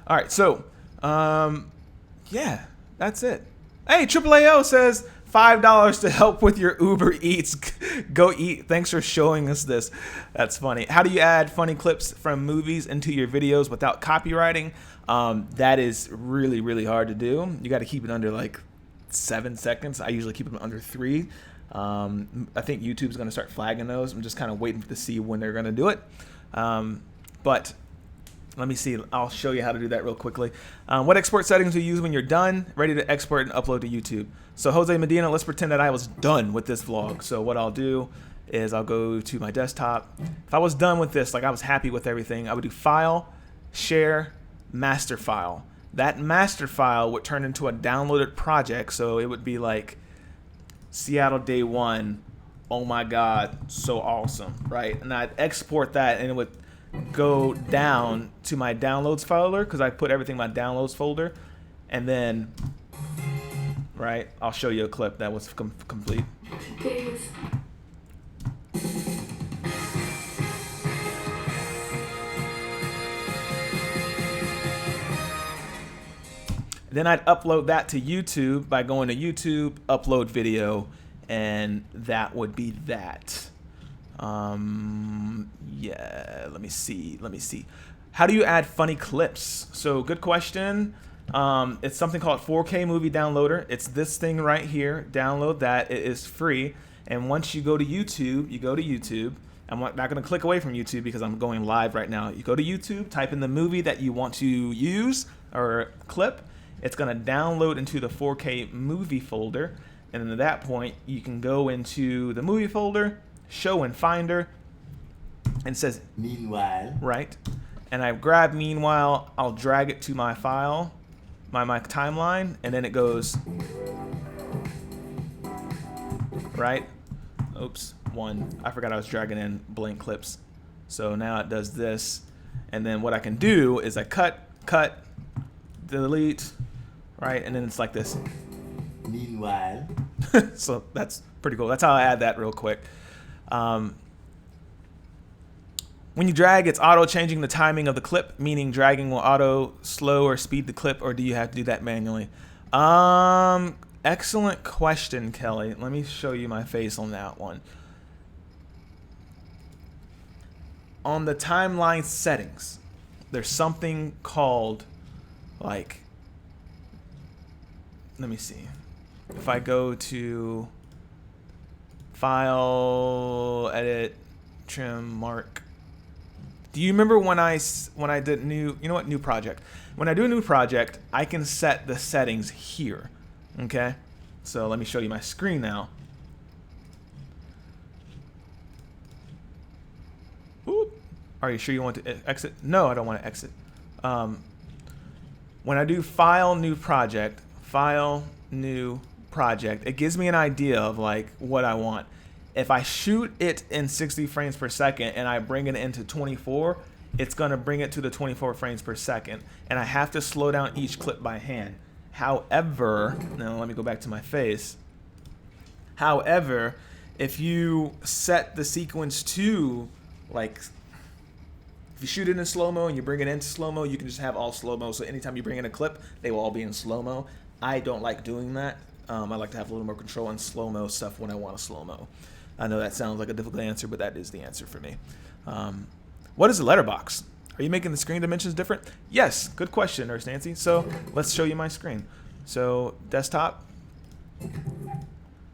All right, so, yeah, that's it. Hey, AAAO says $5 to help with your Uber Eats. Go eat. Thanks for showing us this. That's funny. How do you add funny clips from movies into your videos without copywriting? That is really, really hard to do. You got to keep it under like 7 seconds. I usually keep them under 3. I think YouTube's going to start flagging those. I'm just kind of waiting to see when they're going to do it. But let me see. I'll show you how to do that real quickly. What export settings do you use when you're done, ready to export and upload to YouTube? So Jose Medina, let's pretend that I was done with this vlog. So what I'll do is I'll go to my desktop. If I was done with this, like I was happy with everything, I would do File, Share, Master File. that master file would turn into a downloaded project. So it would be like Seattle Day 1. Oh my God, so awesome, right? And I'd export that and it would go down to my downloads folder because I put everything in my downloads folder. And then, right, I'll show you a clip that was complete. Days. Then I'd upload that to YouTube by going to YouTube, upload video, and that would be that. Yeah, let me see. How do you add funny clips? So good question. It's something called 4K Movie Downloader. It's this thing right here. Download that. It is free. And once you go to YouTube, I'm not going to click away from YouTube because I'm going live right now. You go to YouTube, type in the movie that you want to use or clip. It's going to download into the 4K movie folder. And then at that point, you can go into the movie folder, show in Finder, and it says Meanwhile. Right. And I grab Meanwhile, I'll drag it to my file, my timeline, and then it goes, right? Oops, I forgot I was dragging in blank clips. So now it does this. And then what I can do is I cut, delete, right? And then it's like this. Meanwhile. So that's pretty cool. That's how I add that real quick. When you drag, it's auto changing the timing of the clip, meaning dragging will auto slow or speed the clip, or do you have to do that manually? Excellent question, Kelly. Let me show you my face on that one. On the timeline settings, there's something called, like, let me see. If I go to File, Edit, Trim, Mark. Do you remember when I did new project? When I do a new project, I can set the settings here. Okay? So let me show you my screen now. Ooh. Are you sure you want to exit? No, I don't want to exit. When I do File, New Project, it gives me an idea of like what I want. If I shoot it in 60 frames per second and I bring it into 24, it's going to bring it to the 24 frames per second. And I have to slow down each clip by hand. However, now let me go back to my face. However, if you set the sequence to, like, if you shoot it in slow-mo and you bring it into slow-mo, you can just have all slow-mo. So anytime you bring in a clip, they will all be in slow-mo. I don't like doing that. I like to have a little more control on slow-mo stuff when I want a slow-mo. I know that sounds like a difficult answer, but that is the answer for me. What is a letterbox? Are you making the screen dimensions different? Yes, good question, Nurse Nancy. So let's show you my screen. So desktop,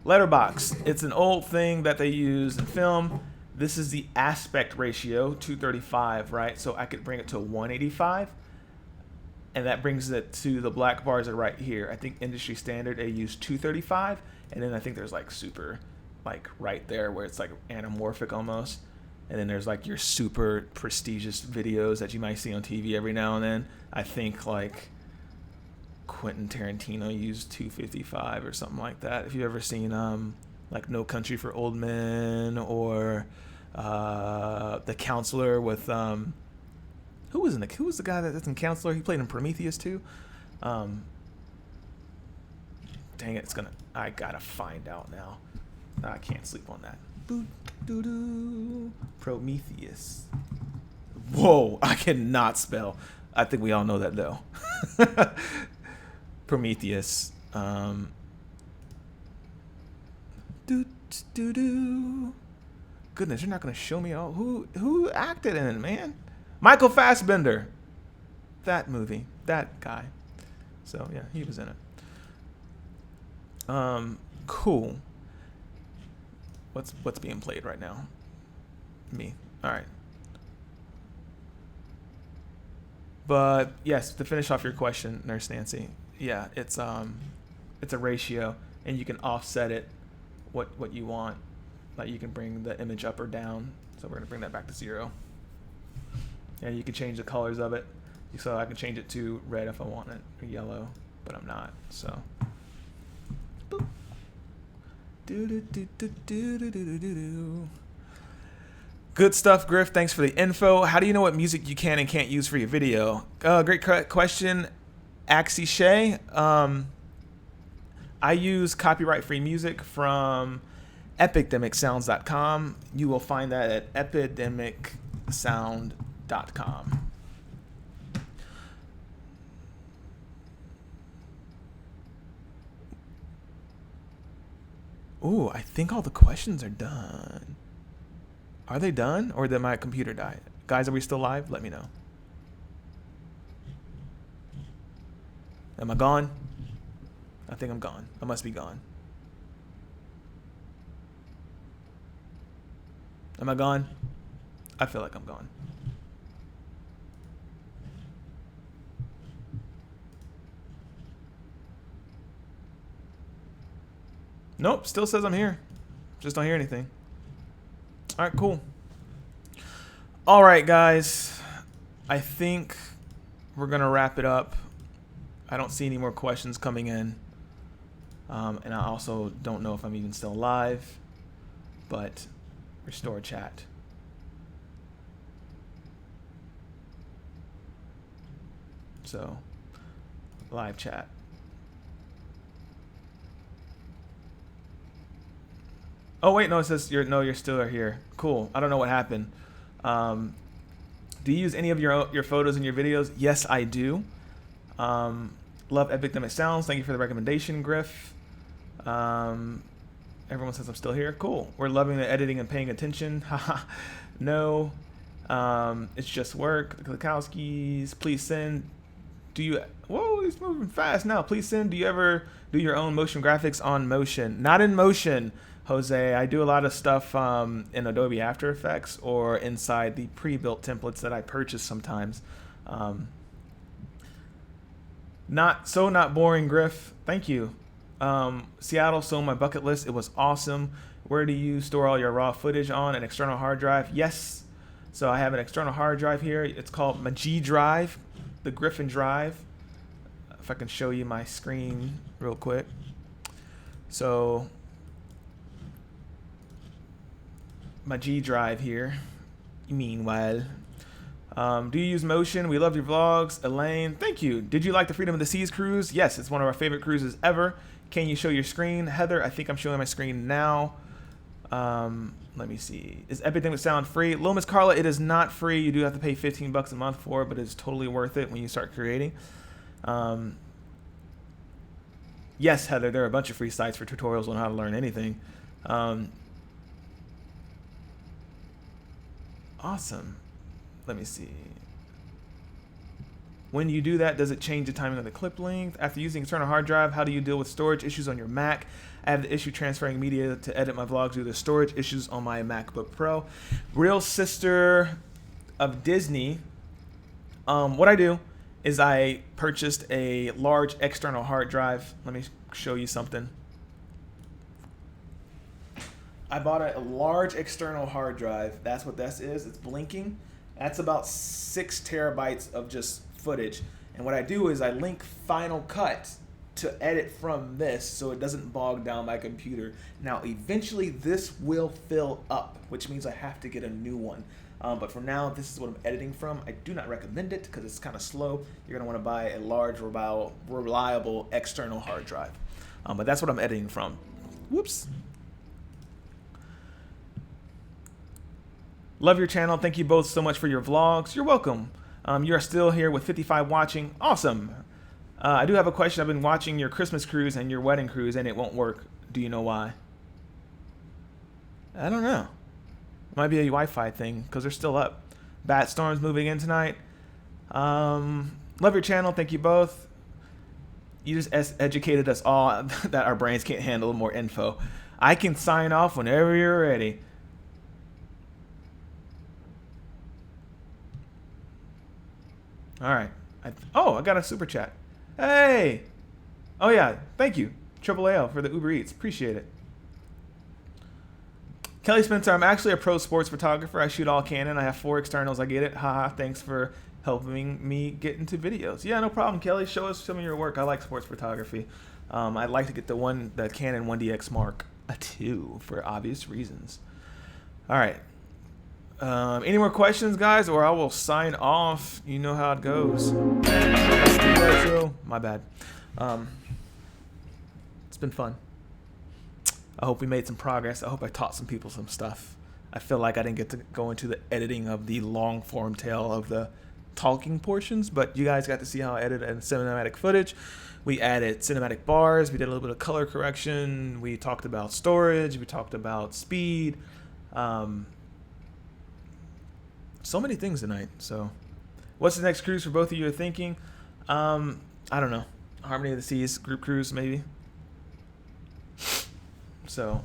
letterbox. It's an old thing that they use in film. This is the aspect ratio, 235, right? So I could bring it to 185. And that brings it to the black bars are right here. I think industry standard, they use 235. And then I think there's like super, like right there where it's like anamorphic almost. And then there's like your super prestigious videos that you might see on TV every now and then. I think like Quentin Tarantino used 255 or something like that. If you've ever seen like No Country for Old Men or The Counselor with who was the guy that's in Counselor? He played in Prometheus too. Dang it, I gotta find out now. I can't sleep on that. Prometheus. Whoa, I cannot spell. I think we all know that though. Prometheus. Goodness, you're not gonna show me all who acted in it, man. Michael Fassbender. That movie, that guy. So yeah, he was in it. Cool. What's being played right now? Me. All right. But yes, to finish off your question, Nurse Nancy, yeah, it's a ratio, and you can offset it what you want. Like you can bring the image up or down. So we're gonna bring that back to 0. Yeah, you can change the colors of it. So I can change it to red if I want it, or yellow, but I'm not. So. Boop. Good stuff, Griff. Thanks for the info. How do you know what music you can and can't use for your video? Great question, Axie Shay. I use copyright-free music from epidemicsounds.com. You will find that at epidemicsound.com. Ooh, I think all the questions are done. Are they done, or did my computer die? Guys, are we still live? Let me know. Am I gone? I think I'm gone. I must be gone. Am I gone? I feel like I'm gone. Nope, still says I'm here. Just don't hear anything. All right, cool. All right, guys. I think we're going to wrap it up. I don't see any more questions coming in. And I also don't know if I'm even still live. But restore chat. So, live chat. Oh wait, no, it says you're still here. Cool. I don't know what happened. Do you use any of your photos in your videos? Yes, I do. Love Epidemic Sounds. Thank you for the recommendation, Griff. Everyone says I'm still here. Cool. We're loving the editing and paying attention. Haha. No. It's just work. The Klikowskis. Please send. Do you? Whoa, he's moving fast now. Please send. Do you ever do your own motion graphics on Motion? Not in Motion, Jose. I do a lot of stuff in Adobe After Effects or inside the pre-built templates that I purchase sometimes. Not boring, Griff. Thank you. Seattle, so on my bucket list. It was awesome. Where do you store all your raw footage on? An external hard drive? Yes. So I have an external hard drive here. It's called my G drive, the Griffin drive. If I can show you my screen real quick. So my G drive here. Meanwhile, do you use Motion? We love your vlogs. Elaine, thank you. Did you like the Freedom of the Seas cruise? Yes, it's one of our favorite cruises ever. Can you show your screen? Heather, I think I'm showing my screen now. Let me see. Is Epidemic Sound free? Lomas Carla, it is not free. You do have to pay $15 a month for it, but it's totally worth it when you start creating. Yes, Heather, there are a bunch of free sites for tutorials on how to learn anything. Awesome. Let me see. When you do that, does it change the timing of the clip length? After using external hard drive, how do you deal with storage issues on your Mac? I have the issue transferring media to edit my vlogs due to storage issues on my MacBook Pro. Real sister of Disney. What I do is I purchased a large external hard drive. Let me show you something. I bought a large external hard drive. That's what this is. It's blinking. That's about 6 terabytes of just footage. And what I do is I link Final Cut to edit from this so it doesn't bog down my computer. Now, eventually this will fill up, which means I have to get a new one. But for now, this is what I'm editing from. I do not recommend it because it's kind of slow. You're gonna wanna buy a large, reliable external hard drive. But that's what I'm editing from. Whoops. Love your channel. Thank you both so much for your vlogs. You're welcome. You are still here with 55 watching. Awesome. I do have a question. I've been watching your Christmas cruise and your wedding cruise, and it won't work. Do you know why? I don't know. It might be a Wi-Fi thing because they're still up. Bat Storm's moving in tonight. Love your channel. Thank you both. You just educated us all that our brains can't handle more info. I can sign off whenever you're ready. All right. I got a super chat. Hey. Oh yeah. Thank you, Triple AL, for the Uber Eats. Appreciate it. Kelly Spencer, I'm actually a pro sports photographer. I shoot all Canon. I have 4 externals. I get it. Haha. Thanks for helping me get into videos. Yeah, no problem, Kelly. Show us some of your work. I like sports photography. I'd like to get the Canon 1DX Mark II for obvious reasons. All right. Any more questions, guys, or I will sign off. You know how it goes. My bad. It's been fun. I hope we made some progress. I hope I taught some people some stuff. I feel like I didn't get to go into the editing of the long form tale of the talking portions, but you guys got to see how I edited and cinematic footage. We added cinematic bars. We did a little bit of color correction. We talked about storage. We talked about speed. So many things tonight. So what's the next cruise for both of you are thinking? I don't know. Harmony of the Seas group cruise maybe. So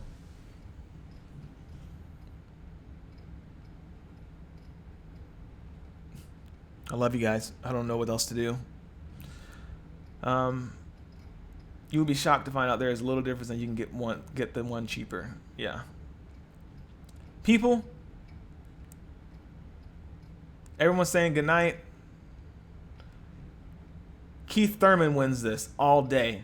I love you guys. I don't know what else to do. You would be shocked to find out there is a little difference and you can get the one cheaper. Yeah. People, everyone's saying goodnight. Keith Thurman wins this all day.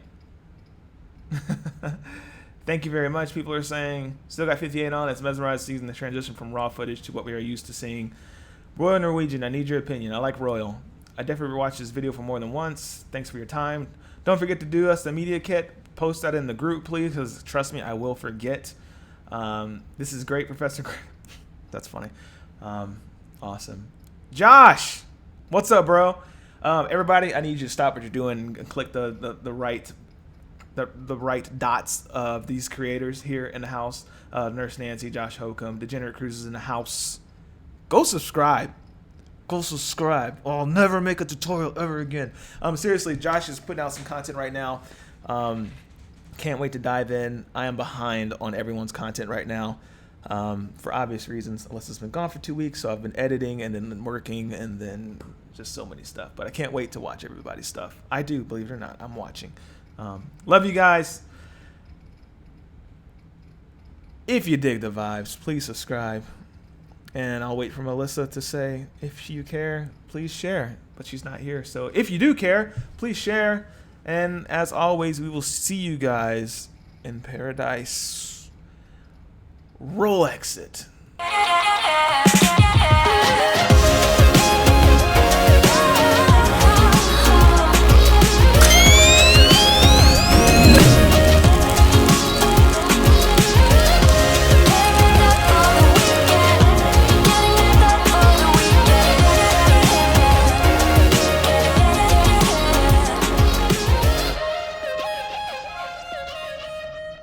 Thank you very much. People are saying, still got 58 on. It's mesmerized season the transition from raw footage to what we are used to seeing. Royal Norwegian, I need your opinion. I like Royal. I definitely watched this video for more than once. Thanks for your time. Don't forget to do us the media kit. Post that in the group, please, because trust me, I will forget. This is great, Professor. That's funny. Awesome. Josh, what's up, bro? Everybody, I need you to stop what you're doing and click the right dots of these creators here in the house. Nurse Nancy, Josh Hokum, Degenerate Cruises in the house. Go subscribe. Go subscribe. Or I'll never make a tutorial ever again. Seriously, Josh is putting out some content right now. Can't wait to dive in. I am behind on everyone's content right now. For obvious reasons. Alyssa's been gone for 2 weeks, so I've been editing and then working and then just so many stuff. But I can't wait to watch everybody's stuff. I do, believe it or not. I'm watching. Love you guys. If you dig the vibes, please subscribe. And I'll wait for Alyssa to say, if you care, please share. But she's not here. So if you do care, please share. And as always, we will see you guys in paradise. Roll exit.